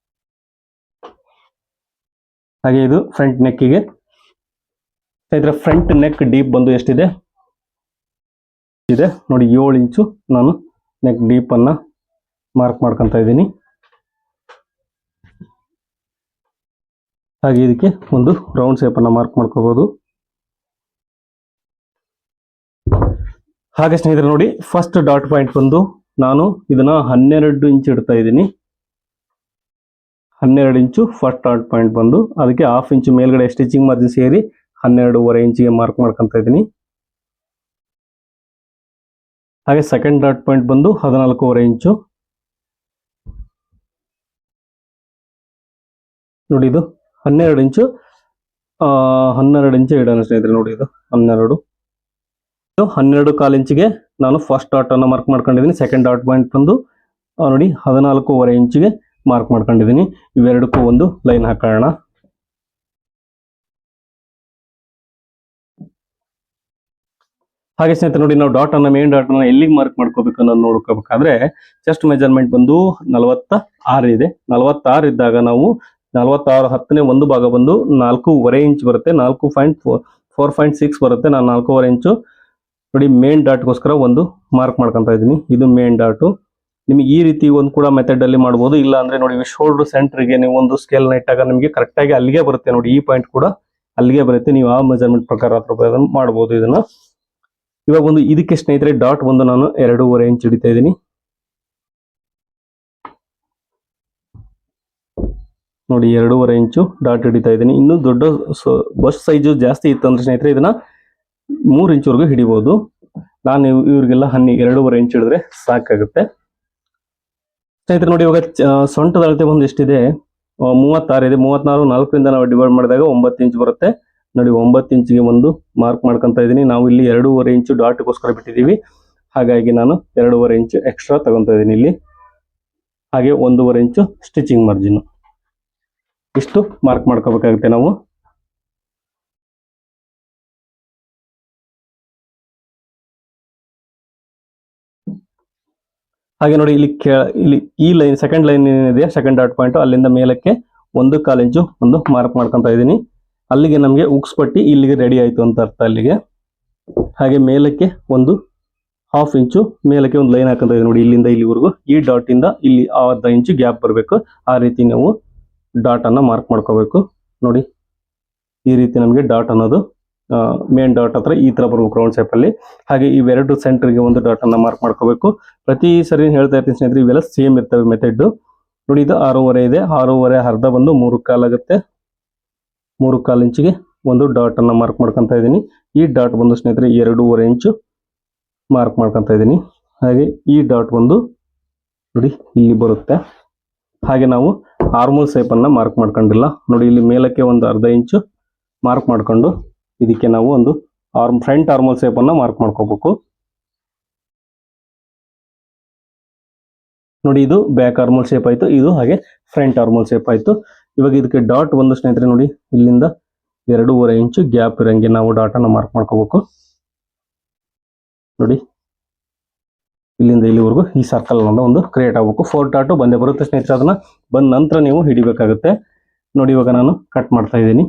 [SPEAKER 1] ಹಾಗೆ ಇದು ಫ್ರಂಟ್ ನೆಕ್ಕಿಗೆ ಸ್ನೇಹಿತರೆ. ಫ್ರಂಟ್ ನೆಕ್ ಡೀಪ್ ಬಂದು ಎಷ್ಟಿದೆ ಇದೆ ನೋಡಿ 7 ಇಂಚು ನಾನು ನೆಕ್ ಡೀಪ್ ಅನ್ನ ಮಾರ್ಕ್ ಮಾಡ್ಕೊಂತ ಇದ್ದೀನಿ. ಹಾಗೆ ಇದಕ್ಕೆ ಒಂದು ರೌಂಡ್ ಶೇಪ್ ಅನ್ನ ಮಾರ್ಕ್ ಮಾಡ್ಕೋಬಹುದು. ಹಾಗೆ ಸ್ನೇಹಿತರೆ ನೋಡಿ ಫಸ್ಟ್ ಡಾಟ್ ಪಾಯಿಂಟ್ ಬಂದು ನಾನು ಇದನ್ನ 12 ಇಂಚ್ ಇಡ್ತಾ ಇದ್ದೀನಿ. 12 ಇಂಚು ಫಸ್ಟ್ ಡಾಟ್ ಪಾಯಿಂಟ್ ಬಂದು ಅದಕ್ಕೆ 1/2 ಇಂಚು ಮೇಲ್ಗಡೆ ಸ್ಟಿಚಿಂಗ್ ಮಾರ್ಜಿನ್ ಸೇರಿ 12.5 ಇಂಚಿಗೆ ಮಾರ್ಕ್ ಮಾಡ್ಕೊಂತ ಇದ್ದೀನಿ. ಹಾಗೆ ಸೆಕೆಂಡ್ ಡಾಟ್ ಪಾಯಿಂಟ್ ಬಂದು 14.5 ಇಂಚು. ನೋಡಿ ಇದು 12 ಇಂಚು 12 ಇಂಚು ಇಡೋಣ ಸ್ನೇಹಿತರೆ. ನೋಡಿ ಇದು 12 1/4 ಇಂಚಿಗೆ ನಾನು ಫಸ್ಟ್ ಡಾಟ್ ಅನ್ನು ಮಾರ್ಕ್ ಮಾಡ್ಕೊಂಡಿದ್ದೀನಿ. ಸೆಕೆಂಡ್ ಡಾಟ್ ಪಾಯಿಂಟ್ ಬಂದು ನೋಡಿ 14.5 ಇಂಚಿಗೆ ಮಾರ್ಕ್ ಮಾಡ್ಕೊಂಡಿದ್ದೀನಿ. ಇವೆರಡಕ್ಕೂ ಒಂದು ಲೈನ್ ಹಾಕೋಣ. ಹಾಗೆ ಸ್ನೇಹಿತರೆ ನೋಡಿ ನಾವು ಡಾಟ್ ಅನ್ನ ಮೇನ್ ಡಾಟ್ ಅನ್ನ ಎಲ್ಲಿಗೆ ಮಾರ್ಕ್ ಮಾಡ್ಕೋಬೇಕು ಅನ್ನೋದು ನೋಡ್ಕೋಬೇಕಾದ್ರೆ ಚೆಸ್ಟ್ ಮೆಜರ್ಮೆಂಟ್ ಬಂದು 46 ಇದೆ. 46 ಇದ್ದಾಗ ನಾವು 46 10ನೇ ಒಂದು ಭಾಗ ಬಂದು 4.5 ಇಂಚ್ ಬರುತ್ತೆ. 4.6 ಬರುತ್ತೆ. ನಾನು 4.5 ಇಂಚು ನೋಡಿ ಮೇನ್ ಡಾಟ್ಗೋಸ್ಕರ ಒಂದು ಮಾರ್ಕ್ ಮಾಡ್ಕೊಂತ ಇದ್ದೀನಿ. ಇದು ಮೇನ್ ಡಾಟು. ನಿಮಗೆ ಈ ರೀತಿ ಒಂದು ಕೂಡ ಮೆಥಡ್ ಅಲ್ಲಿ ಮಾಡಬಹುದು. ಇಲ್ಲ ಅಂದ್ರೆ ನೋಡಿ ಶೋಲ್ಡರ್ ಸೆಂಟರ್ಗೆ ನೀವು ಒಂದು ಸ್ಕೇಲ್ ನ ಇಟ್ಟಾಗ ನಿಮಗೆ ಕರೆಕ್ಟ್ ಆಗಿ ಅಲ್ಲಿಗೆ ಬರುತ್ತೆ. ನೋಡಿ ಈ ಪಾಯಿಂಟ್ ಕೂಡ ಅಲ್ಲಿಗೆ ಬರುತ್ತೆ. ನೀವು ಆ ಮೆಜರ್ಮೆಂಟ್ ಪ್ರಕಾರ ಮಾಡಬಹುದು ಇದನ್ನ. ಇವಾಗ ಒಂದು ಇದಕ್ಕೆ ಸ್ನೇಹಿತರೆ ಡಾಟ್ ಬಂದು ನಾನು 2.5 ಇಂಚ್ ಹಿಡಿತಾ ಇದ್ದೀನಿ. ನೋಡಿ 2.5 ಇಂಚು ಡಾಟ್ ಹಿಡಿತಾ ಇದ್ದೀನಿ. ಇನ್ನು ದೊಡ್ಡ ಬಸ್ ಸೈಜು ಜಾಸ್ತಿ ಇತ್ತು ಅಂದ್ರೆ ಸ್ನೇಹಿತರೆ ಇದನ್ನ 3 ಇಂಚ್ವರೆಗೂ ಹಿಡಿಬಹುದು. ನಾನು ಇವ್ರಿಗೆಲ್ಲ 2.5 ಇಂಚ್ ಹಿಡಿದ್ರೆ ಸಾಕಾಗುತ್ತೆ ಸ್ನೇಹಿತರೆ. ನೋಡಿ ಇವಾಗ ಸೊಂಟದ ಅಳತೆ ಬಂದು ಎಷ್ಟಿದೆ 36 ಇದೆ. 36 4ರಿಂದ ನಾವು ಡಿವೈಡ್ ಮಾಡಿದಾಗ 9 ಇಂಚ್ ಬರುತ್ತೆ. ನೋಡಿ 9 ಇಂಚಿಗೆ ಒಂದು ಮಾರ್ಕ್ ಮಾಡ್ಕೊಂತ ಇದ್ದೀನಿ. ನಾವು ಇಲ್ಲಿ 2.5 ಇಂಚು ಡಾಟ್ಗೋಸ್ಕರ ಬಿಟ್ಟಿದ್ದೀವಿ. ಹಾಗಾಗಿ ನಾನು 2.5 ಇಂಚು ಎಕ್ಸ್ಟ್ರಾ ತಗೊಂತ ಇದ್ದೀನಿ ಇಲ್ಲಿ. ಹಾಗೆ 1.5 ಇಂಚು ಸ್ಟಿಚಿಂಗ್ ಮಾರ್ಜಿನ್ ಇಷ್ಟು ಮಾರ್ಕ್ ಮಾಡ್ಕೋಬೇಕಾಗುತ್ತೆ ನಾವು. ಹಾಗೆ ನೋಡಿ ಇಲ್ಲಿ ಈ ಲೈನ್ ಸೆಕೆಂಡ್ ಲೈನ್ ಏನಿದೆ ಸೆಕೆಂಡ್ ಡಾಟ್ ಪಾಯಿಂಟ್ ಅಲ್ಲಿಂದ ಮೇಲಕ್ಕೆ 1 ಇಂಚು ಒಂದು ಮಾರ್ಕ್ ಮಾಡ್ಕೊಂತ ಇದ್ದೀನಿ. ಅಲ್ಲಿಗೆ ನಮಗೆ ಉಕ್ಸ್ ಪಟ್ಟಿ ಇಲ್ಲಿಗೆ ರೆಡಿ ಆಯ್ತು ಅಂತ ಅರ್ಥ ಅಲ್ಲಿಗೆ. ಹಾಗೆ ಮೇಲಕ್ಕೆ ಒಂದು 1/2 ಇಂಚು ಮೇಲಕ್ಕೆ ಒಂದು ಲೈನ್ ಹಾಕೊಂತ ಇದೆ ನೋಡಿ, ಇಲ್ಲಿಂದ ಇಲ್ಲಿವರೆಗೂ. ಈ ಡಾಟ್ ಇಂದ ಇಲ್ಲಿ 1/2 ಇಂಚು ಗ್ಯಾಪ್ ಬರಬೇಕು. ಆ ರೀತಿ ನಾವು ಡಾಟ್ ಅನ್ನ ಮಾರ್ಕ್ ಮಾಡ್ಕೋಬೇಕು. ನೋಡಿ ಈ ರೀತಿ ನಮಗೆ ಡಾಟ್ ಅನ್ನೋದು ಮೇನ್ ಡಾಟ್ ಹತ್ರ ಈ ತರ ಬರಬೇಕು ರೌಂಡ್ ಶೇಪ್ ಅಲ್ಲಿ. ಹಾಗೆ ಇವೆರಡು ಸೆಂಟರ್ಗೆ ಒಂದು ಡಾಟ್ ಅನ್ನ ಮಾರ್ಕ್ ಮಾಡ್ಕೋಬೇಕು. ಪ್ರತಿ ಸರಿ ಹೇಳ್ತಾ ಇರ್ತೀನಿ ಸ್ನೇಹಿತರೆ, ಇವೆಲ್ಲ ಸೇಮ್ ಇರ್ತವೆ ಮೆಥಡ್. ನೋಡಿ ಇದು 6.5 ಇದೆ, 6.5 ಅರ್ಧ ಬಂದು 3/4 ಆಗುತ್ತೆ. 3/4 ಇಂಚಿಗೆ ಒಂದು ಡಾಟ್ ಅನ್ನ ಮಾರ್ಕ್ ಮಾಡ್ಕೊಂತ ಇದ್ದೀನಿ. ಈ ಡಾಟ್ ಬಂದು ಸ್ನೇಹಿತರೆ 2.5 ಇಂಚು ಮಾರ್ಕ್ ಮಾಡ್ಕೊಂತ ಇದ್ದೀನಿ. ಹಾಗೆ ಈ ಡಾಟ್ ಬಂದು ನೋಡಿ ಇಲ್ಲಿ ಬರುತ್ತೆ. ಹಾಗೆ ನಾವು ಆರ್ಮೋಲ್ ಶೇಪ್ ಅನ್ನ ಮಾರ್ಕ್ ಮಾಡ್ಕೊಂಡಿಲ್ಲ ನೋಡಿ, ಇಲ್ಲಿ ಮೇಲಕ್ಕೆ ಒಂದು 1/2 ಇಂಚು ಮಾರ್ಕ್ ಮಾಡ್ಕೊಂಡು ಇದಕ್ಕೆ ನಾವು ಒಂದು ಫ್ರಂಟ್ ಆರ್ಮೋಲ್ ಶೇಪ್ ಅನ್ನ ಮಾರ್ಕ್ ಮಾಡ್ಕೋಬೇಕು. ನೋಡಿ ಇದು ಬ್ಯಾಕ್ ಆರ್ಮೋಲ್ ಶೇಪ್ ಆಯ್ತು, ಇದು ಹಾಗೆ ಫ್ರಂಟ್ ಆರ್ಮೋಲ್ ಶೇಪ್ ಆಯ್ತು. ಇವಾಗ ಇದಕ್ಕೆ ಡಾಟ್ ಬಂದು ಸ್ನೇಹಿತರೆ ನೋಡಿ, ಇಲ್ಲಿಂದ 2.5 ಇಂಚು ಗ್ಯಾಪ್ ಇರಂಗೆ ನಾವು ಡಾಟ್ ಅನ್ನ ಮಾರ್ಕ್ ಮಾಡ್ಕೋಬೇಕು. ನೋಡಿ ಇಲ್ಲಿಂದ ಇಲ್ಲಿವರೆಗೂ ಈ ಸರ್ಕಲ್ ಅನ್ನೋದು ಒಂದು ಕ್ರಿಯೇಟ್ ಆಗಬೇಕು. 4 ಡಾಟ್ ಬಂದೇ ಬರುತ್ತೆ ಸ್ನೇಹಿತರೆ, ಅದನ್ನ ಬಂದ ನಂತರ ನೀವು ಹಿಡಿಬೇಕಾಗುತ್ತೆ. ನೋಡಿ ಇವಾಗ ನಾನು ಕಟ್ ಮಾಡ್ತಾ ಇದ್ದೀನಿ.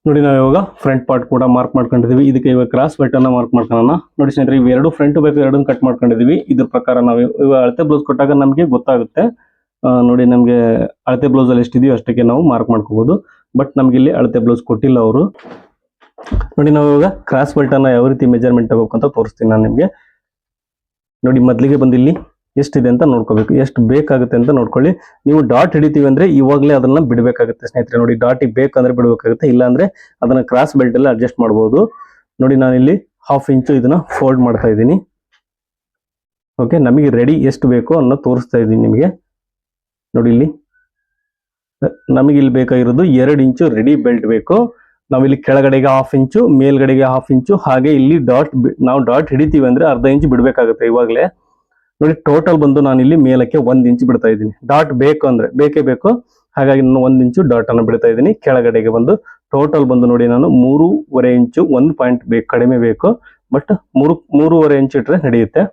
[SPEAKER 1] ನೋಡಿ ನಾವು ಇವಾಗ ಫ್ರಂಟ್ ಪಾರ್ಟ್ ಕೂಡ ಮಾರ್ಕ್ ಮಾಡ್ಕೊಂಡಿದೀವಿ. ಇದಕ್ಕೆ ಇವಾಗ ಕ್ರಾಸ್ ಬೆಲ್ಟ್ ಅನ್ನ ಮಾರ್ಕ್ ಮಾಡ್ಕೊಳ್ಳೋಣ. ನೋಡಿ ಸ್ನೇಹಿತರೆ, ಇವು ಎರಡು ಫ್ರಂಟ್ ಬೇಕು, ಎರಡನ್ನ ಕಟ್ ಮಾಡ್ಕೊಂಡಿದೀವಿ. ಇದ್ರ ಪ್ರಕಾರ ನಾವು ಇವಾಗ ಅಳತೆ ಬ್ಲೌಸ್ ಕೊಟ್ಟಾಗ ನಮಗೆ ಗೊತ್ತಾಗುತ್ತೆ. ನೋಡಿ ನಮಗೆ ಅಳತೆ ಬ್ಲೌಸ್ ಅಲ್ಲಿ ಎಷ್ಟಿದೆಯೋ ಅಷ್ಟಕ್ಕೆ ನಾವು ಮಾರ್ಕ್ ಮಾಡ್ಕೋಬಹುದು. ಬಟ್ ನಮ್ಗೆ ಇಲ್ಲಿ ಅಳತೆ ಬ್ಲೌಸ್ ಕೊಟ್ಟಿಲ್ಲ ಅವರು. ನೋಡಿ ನಾವು ಇವಾಗ ಕ್ರಾಸ್ ಬೆಲ್ಟ್ ಅನ್ನ ಯಾವ ರೀತಿ ಮೆಜರ್ಮೆಂಟ್ ತಗೋಬೇಕಂತ ತೋರಿಸ್ತೀನಿ ನಾನು ನಿಮ್ಗೆ. ನೋಡಿ ಮೊದಲಿಗೆ ಬಂದಿಲ್ಲಿ ಎಷ್ಟಿದೆ ಅಂತ ನೋಡ್ಕೋಬೇಕು, ಎಷ್ಟು ಬೇಕಾಗುತ್ತೆ ಅಂತ ನೋಡ್ಕೊಳ್ಳಿ. ನೀವು ಡಾಟ್ ಹಿಡಿತೀವಿ ಅಂದ್ರೆ ಇವಾಗಲೇ ಅದನ್ನ ಬಿಡಬೇಕಾಗುತ್ತೆ ಸ್ನೇಹಿತರೆ. ನೋಡಿ ಡಾಟಿಗೆ ಬೇಕಂದ್ರೆ ಬಿಡಬೇಕಾಗುತ್ತೆ, ಇಲ್ಲ ಅಂದ್ರೆ ಅದನ್ನ ಕ್ರಾಸ್ ಬೆಲ್ಟ್ ಅಲ್ಲಿ ಅಡ್ಜಸ್ಟ್ ಮಾಡಬಹುದು. ನೋಡಿ ನಾನಿಲ್ಲಿ 1/2 ಇಂಚು ಇದನ್ನ ಫೋಲ್ಡ್ ಮಾಡ್ತಾ ಇದ್ದೀನಿ. ಓಕೆ, ನಮಗೆ ರೆಡಿ ಎಷ್ಟು ಬೇಕೋ ಅನ್ನೋ ತೋರಿಸ್ತಾ ಇದ್ದೀನಿ ನಿಮಗೆ. ನೋಡಿ ಇಲ್ಲಿ ನಮಗೆ ಇಲ್ಲಿ ಬೇಕಾಗಿರೋದು 2 ಇಂಚು ರೆಡಿ ಬೆಲ್ಟ್ ಬೇಕು. ನಾವಿಲ್ಲಿ ಕೆಳಗಡೆಗೆ 1/2 ಇಂಚು, ಮೇಲ್ಗಡೆಗೆ 1/2 ಇಂಚು, ಹಾಗೆ ಇಲ್ಲಿ ನಾವು ಡಾಟ್ ಹಿಡಿತೀವಿ ಅಂದ್ರೆ 1/2 ಇಂಚು ಬಿಡಬೇಕಾಗುತ್ತೆ ಇವಾಗಲೇ. ನೋಡಿ ಟೋಟಲ್ ಬಂದು ನಾನು ಇಲ್ಲಿ ಮೇಲಕ್ಕೆ 1 ಇಂಚು ಬಿಡ್ತಾ ಇದ್ದೀನಿ. ಡಾಟ್ ಬೇಕು ಅಂದ್ರೆ ಬೇಕೇ ಬೇಕು, ಹಾಗಾಗಿ ನಾನು 1 ಇಂಚು ಡಾಟ್ ಅನ್ನು ಬಿಡ್ತಾ ಇದ್ದೀನಿ. ಕೆಳಗಡೆಗೆ ಬಂದು ಟೋಟಲ್ ಬಂದು ನೋಡಿ ನಾನು 3.5 ಇಂಚು, 1 ಪಾಯಿಂಟ್ ಕಡಿಮೆ ಬೇಕು, ಬಟ್ 3.5 ಇಂಚು ಇಟ್ರೆ ನಡೆಯುತ್ತೆ.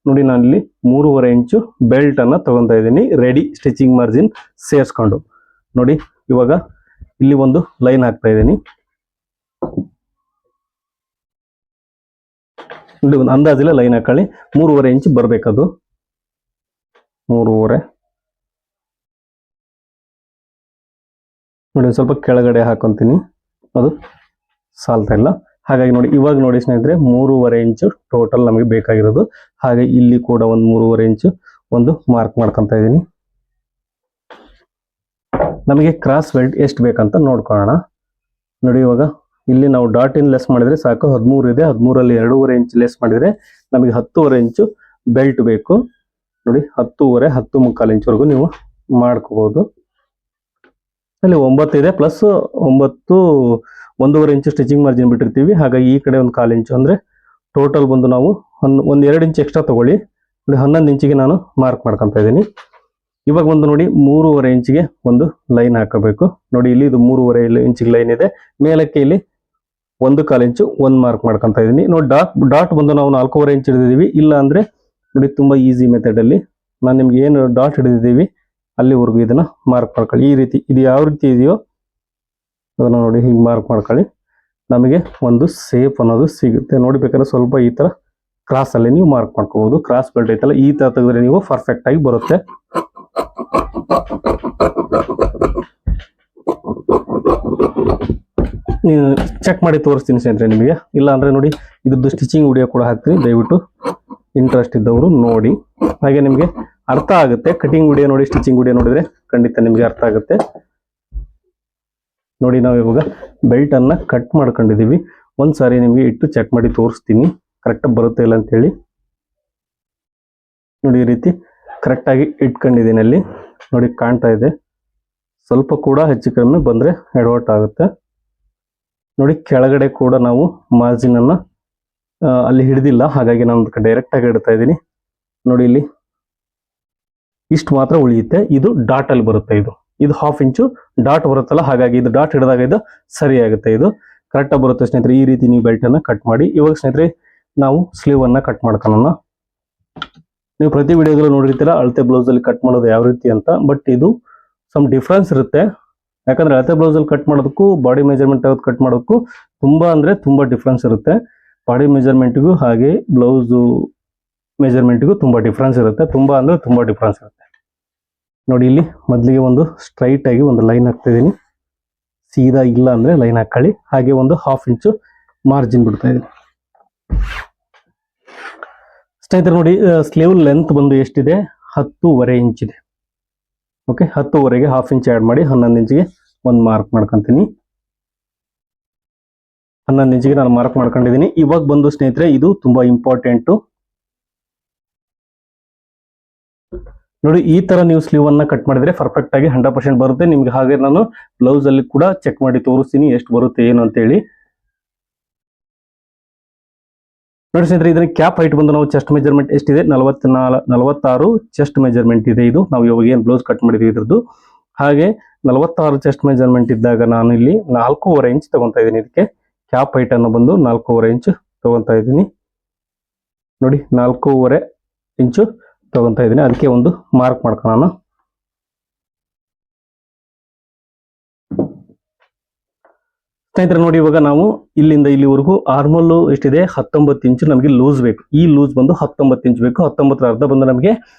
[SPEAKER 1] ನೋಡಿ ನಾನು ಇಲ್ಲಿ 3.5 ಇಂಚು ಬೆಲ್ಟ್ ಅನ್ನ ತಗೊಂತಾ ಇದ್ದೀನಿ, ರೆಡಿ ಸ್ಟಿಚಿಂಗ್ ಮಾರ್ಜಿನ್ ಸೇರಿಸ್ಕೊಂಡು. ನೋಡಿ ಇವಾಗ ಇಲ್ಲಿ ಒಂದು ಲೈನ್ ಹಾಕ್ತಾ ಇದ್ದೀನಿ. ಒಂದು ಅಂದಾಜಿಲ್ಲ ಲೈನ್ ಹಾಕೊಳ್ಳಿ. 3.5 ಇಂಚು ಬರ್ಬೇಕದು. 3.5 ನೋಡಿ ಸ್ವಲ್ಪ ಕೆಳಗಡೆ ಹಾಕೊಂತೀನಿ, ಅದು ಸಾಲ್ತಾ ಇಲ್ಲ. ಹಾಗಾಗಿ ನೋಡಿ ಇವಾಗ ನೋಡಿ ಸ್ನೇಹಿತರೆ 3.5 ಇಂಚು ಟೋಟಲ್ ನಮಗೆ ಬೇಕಾಗಿರೋದು. ಹಾಗೆ ಇಲ್ಲಿ ಕೂಡ ಒಂದು 3.5 ಇಂಚು ಒಂದು ಮಾರ್ಕ್ ಮಾಡ್ಕೊಂತ ಇದ್ದೀನಿ. ನಮಗೆ ಕ್ರಾಸ್ ಬೆಲ್ಟ್ ಎಷ್ಟು ಬೇಕಂತ ನೋಡ್ಕೊಳ್ಳೋಣ. ನೋಡಿ ಇವಾಗ ಇಲ್ಲಿ ನಾವು ಡಾಟ್ ಇನ್ ಲೆಸ್ ಮಾಡಿದ್ರೆ ಸಾಕು, 13 ಇದೆ. 13ರಲ್ಲಿ 2.5 ಇಂಚು ಲೆಸ್ ಮಾಡಿದ್ರೆ ನಮಗೆ 10.5 ಇಂಚು ಬೆಲ್ಟ್ ಬೇಕು. ನೋಡಿ 10.5, 10.25 ಇಂಚ್ವರೆಗೂ ನೀವು ಮಾಡ್ಕೋಬಹುದು. ಅಲ್ಲಿ 9 ಇದೆ, ಪ್ಲಸ್ 9, 1.5 ಇಂಚು ಸ್ಟಿಚಿಂಗ್ ಮಾರ್ಜಿನ್ ಬಿಟ್ಟಿರ್ತೀವಿ. ಹಾಗಾಗಿ ಈ ಕಡೆ ಒಂದು 1/4 ಇಂಚು ಅಂದ್ರೆ ಟೋಟಲ್ ಬಂದು ನಾವು ಒಂದು 2 ಇಂಚು ಎಕ್ಸ್ಟ್ರಾ ತಗೊಳ್ಳಿ. 11 ಇಂಚಿಗೆ ನಾನು ಮಾರ್ಕ್ ಮಾಡ್ಕೊಂತ ಇದ್ದೀನಿ. ಇವಾಗ ಒಂದು ನೋಡಿ 3.5 ಇಂಚಿಗೆ ಒಂದು ಲೈನ್ ಹಾಕಬೇಕು. ನೋಡಿ ಇಲ್ಲಿ ಇದು 3.5 ಇಂಚಿಗೆ ಲೈನ್ ಇದೆ. ಮೇಲಕ್ಕೆ ಇಲ್ಲಿ 1/4 ಇಂಚು ಒಂದು ಮಾರ್ಕ್ ಮಾಡ್ಕೊಂತ ಇದ್ದೀನಿ. ನೋಡಿ ಡಾಟ್ ಬಂದು ನಾವು 4.5 ಇಂಚು ಹಿಡಿದಿದ್ದೀವಿ. ಇಲ್ಲ ಅಂದ್ರೆ ನೋಡಿ ತುಂಬಾ ಈಸಿ ಮೆಥಡ್ ಅಲ್ಲಿ ನಾನು ನಿಮ್ಗೆ ಏನು ಡಾಟ್ ಹಿಡಿದಿದ್ದೀವಿ ಅಲ್ಲಿವರೆಗೂ ಇದನ್ನ ಮಾರ್ಕ್ ಮಾಡ್ಕೊಳ್ಳಿ. ಈ ರೀತಿ ಇದು ಯಾವ ರೀತಿ ಇದೆಯೋ ಅದನ್ನ ನೋಡಿ ಹಿಂಗೆ ಮಾರ್ಕ್ ಮಾಡ್ಕೊಳ್ಳಿ. ನಮಗೆ ಒಂದು ಸೇಪ್ ಅನ್ನೋದು ಸಿಗುತ್ತೆ. ನೋಡ್ಬೇಕಾದ್ರೆ ಸ್ವಲ್ಪ ಈ ತರ ಕ್ರಾಸ್ ಅಲ್ಲಿ ನೀವು ಮಾರ್ಕ್ ಮಾಡ್ಕೋಬಹುದು. ಕ್ರಾಸ್ ಬೆಲ್ಟ್ ಐತಲ್ಲ ಈ ತರ ತೆಗೆದ್ರೆ ನೀವು ಪರ್ಫೆಕ್ಟ್ ಆಗಿ ಬರುತ್ತೆ. ನೀವು ಚೆಕ್ ಮಾಡಿ ತೋರಿಸ್ತೀನಿ ಸ್ನೇಹಿತರೆ ನಿಮಗೆ. ಇಲ್ಲ ಅಂದ್ರೆ ನೋಡಿ ಇದ್ರದ್ದು ಸ್ಟಿಚಿಂಗ್ ವಿಡಿಯೋ ಕೂಡ ಹಾಕ್ತೀನಿ, ದಯವಿಟ್ಟು ಇಂಟ್ರೆಸ್ಟ್ ಇದ್ದವರು ನೋಡಿ. ಹಾಗೆ ನಿಮಗೆ ಅರ್ಥ ಆಗುತ್ತೆ. ಕಟಿಂಗ್ ವಿಡಿಯೋ ನೋಡಿ, ಸ್ಟಿಚಿಂಗ್ ವಿಡಿಯೋ ನೋಡಿದ್ರೆ ಖಂಡಿತ ನಿಮಗೆ ಅರ್ಥ ಆಗುತ್ತೆ. ನೋಡಿ ನಾವು ಇವಾಗ ಬೆಲ್ಟ್ ಅನ್ನ ಕಟ್ ಮಾಡ್ಕೊಂಡಿದೀವಿ. ಒಂದ್ಸಾರಿ ನಿಮಗೆ ಇಟ್ಟು ಚೆಕ್ ಮಾಡಿ ತೋರಿಸ್ತೀನಿ ಕರೆಕ್ಟಾಗಿ ಬರುತ್ತೆ ಇಲ್ಲ ಅಂತ ಹೇಳಿ. ನೋಡಿ ಈ ರೀತಿ ಕರೆಕ್ಟಾಗಿ ಇಟ್ಕೊಂಡಿದ್ದೀನಿ. ಅಲ್ಲಿ ನೋಡಿ ಕಾಣ್ತಾ ಇದೆ. ಸ್ವಲ್ಪ ಕೂಡ ಹೆಚ್ಚು ಕಡಿಮೆ ಬಂದ್ರೆ ಎಡವಟ್ ಆಗುತ್ತೆ. ನೋಡಿ ಕೆಳಗಡೆ ಕೂಡ ನಾವು ಮಾರ್ಜಿನ್ ಅನ್ನ ಅಲ್ಲಿ ಹಿಡಿದಿಲ್ಲ, ಹಾಗಾಗಿ ನಾನು ಡೈರೆಕ್ಟ್ ಆಗಿ ಇಡ್ತಾ ಇದ್ದೀನಿ. ನೋಡಿ ಇಲ್ಲಿ ಇಷ್ಟು ಮಾತ್ರ ಉಳಿಯುತ್ತೆ. ಇದು ಡಾಟ್ ಅಲ್ಲಿ ಬರುತ್ತೆ. ಇದು 1/2 ಇಂಚು ಡಾಟ್ ಬರುತ್ತಲ್ಲ, ಹಾಗಾಗಿ ಇದು ಡಾಟ್ ಹಿಡಿದಾಗ ಇದು ಸರಿ ಆಗುತ್ತೆ. ಇದು ಕರೆಕ್ಟ್ ಆಗಿ ಬರುತ್ತೆ ಸ್ನೇಹಿತರೆ. ಈ ರೀತಿ ನೀವು ಬೆಲ್ಟ್ ಅನ್ನ ಕಟ್ ಮಾಡಿ. ಇವಾಗ ಸ್ನೇಹಿತರೆ ನಾವು ಸ್ಲೀವ್ ಅನ್ನ ಕಟ್ ಮಾಡ್ಕೊಳ್ಳೋಣ. ನೀವು ಪ್ರತಿ ವಿಡಿಯೋದಲ್ಲೂ ನೋಡಿರ್ತೀರಾ ಅಳತೆ ಬ್ಲೌಸ್ ಅಲ್ಲಿ ಕಟ್ ಮಾಡೋದು ಯಾವ ರೀತಿ ಅಂತ. ಬಟ್ ಇದು ಸಮ್ ಡಿಫ್ರೆನ್ಸ್ ಇರುತ್ತೆ. ಯಾಕಂದ್ರೆ ಅಳತೆ ಬ್ಲೌಸ್ ಅಲ್ಲಿ ಕಟ್ ಮಾಡೋದಕ್ಕೂ ಬಾಡಿ ಮೆಜರ್ಮೆಂಟ್ ಕಟ್ ಮಾಡೋದಕ್ಕೂ ತುಂಬಾ ಡಿಫ್ರೆನ್ಸ್ ಇರುತ್ತೆ. ಬಾಡಿ ಮೆಜರ್ಮೆಂಟ್ಗೂ ಹಾಗೆ ಬ್ಲೌಸ್ ಮೆಜರ್ಮೆಂಟ್ಗೂ ತುಂಬಾ ಡಿಫ್ರೆನ್ಸ್ ಇರುತ್ತೆ. ತುಂಬಾ ಡಿಫ್ರೆನ್ಸ್ ಇರುತ್ತೆ. ನೋಡಿ, ಇಲ್ಲಿ ಮೊದಲಿಗೆ ಒಂದು ಸ್ಟ್ರೈಟ್ ಆಗಿ ಒಂದು ಲೈನ್ ಹಾಕ್ತಾ ಇದೀನಿ. ಸೀದಾ ಇಲ್ಲ ಅಂದ್ರೆ ಲೈನ್ ಹಾಕೊಳ್ಳಿ. ಹಾಗೆ ಒಂದು 1/2 ಇಂಚು ಮಾರ್ಜಿನ್ ಬಿಡ್ತಾ ಇದೀನಿ. ಸ್ನೇಹಿತರೆ ನೋಡಿ, ಸ್ಲೀವ್ ಲೆಂತ್ ಬಂದು ಎಷ್ಟಿದೆ? 10.5 ಇಂಚ್ ಇದೆ. ಓಕೆ, 10.5ಗೆ 1/2 ಇಂಚ್ ಆಡ್ ಮಾಡಿ 11 ಇಂಚಿಗೆ ಒಂದು ಮಾರ್ಕ್ ಮಾಡ್ಕೊಂತೀನಿ. 11 ಇಂಚಿಗೆ ನಾನು ಮಾರ್ಕ್ ಮಾಡ್ಕೊಂಡಿದ್ದೀನಿ. ಇವಾಗ ಬಂದು ಸ್ನೇಹಿತರೆ ಇದು ತುಂಬಾ ಇಂಪಾರ್ಟೆಂಟ್. ನೋಡಿ, ಈ ತರ ನೀವು ಸ್ಲೀವ್ ಅನ್ನ ಕಟ್ ಮಾಡಿದ್ರೆ ಪರ್ಫೆಕ್ಟ್ ಆಗಿ 100% ಬರುತ್ತೆ ನಿಮ್ಗೆ. ಹಾಗೆ ನಾನು ಬ್ಲೌಸ್ ಅಲ್ಲಿ ಕೂಡ ಚೆಕ್ ಮಾಡಿ ತೋರಿಸ್ತೀನಿ ಎಷ್ಟು ಬರುತ್ತೆ ಏನು ಅಂತ ಹೇಳಿ. ನೋಡಿ ಸ್ನೇಹಿತರೆ, ಇದನ್ನ ಕ್ಯಾಪ್ ಹೈಟ್ ಬಂದು ನಾವು ಚೆಸ್ಟ್ ಮೆಜರ್ಮೆಂಟ್ ಎಷ್ಟಿದೆ? 46 ಚೆಸ್ಟ್ ಮೆಜರ್ಮೆಂಟ್ ಇದೆ. ಇದು ನಾವು ಇವಾಗ ಏನು ಬ್ಲೌಸ್ ಕಟ್ ಮಾಡಿದ್ವಿ ಇದ್ರದ್ದು. ಹಾಗೆ 46 ಚೆಸ್ಟ್ ಮೆಜರ್ಮೆಂಟ್ ಇದ್ದಾಗ ನಾನು ಇಲ್ಲಿ 4.5 ಇಂಚ್ ತಗೊಂತಾ ಇದ್ದೀನಿ. ಇದಕ್ಕೆ ಕ್ಯಾಪ್ ಹೈಟ್ ಅನ್ನು ಬಂದು 4.5 ಇಂಚ್ ತಗೊಂತಾ ಇದ್ದೀನಿ. ನೋಡಿ, 4.5 ಇಂಚು ತಗೊಂತಾ ಇದ್ದೀನಿ. ಅದಕ್ಕೆ ಒಂದು ಮಾರ್ಕ್ ಮಾಡ್ಕೊಳ್ಳೋಣ. ಸ್ನೇಹಿತರೆ ನೋಡಿ, ಇವಾಗ ನಾವು ಇಲ್ಲಿಂದ ಇಲ್ಲಿವರೆಗೂ ಆರ್ಮೋಲ್ ಎಷ್ಟಿದೆ? 19 ಇಂಚು ನಮಗೆ ಲೂಸ್ ಬೇಕು. ಈ ಲೂಸ್ ಬಂದು 19 ಇಂಚ್ ಬೇಕು. 19ರ ಅರ್ಧ ಬಂದು ನಮಗೆ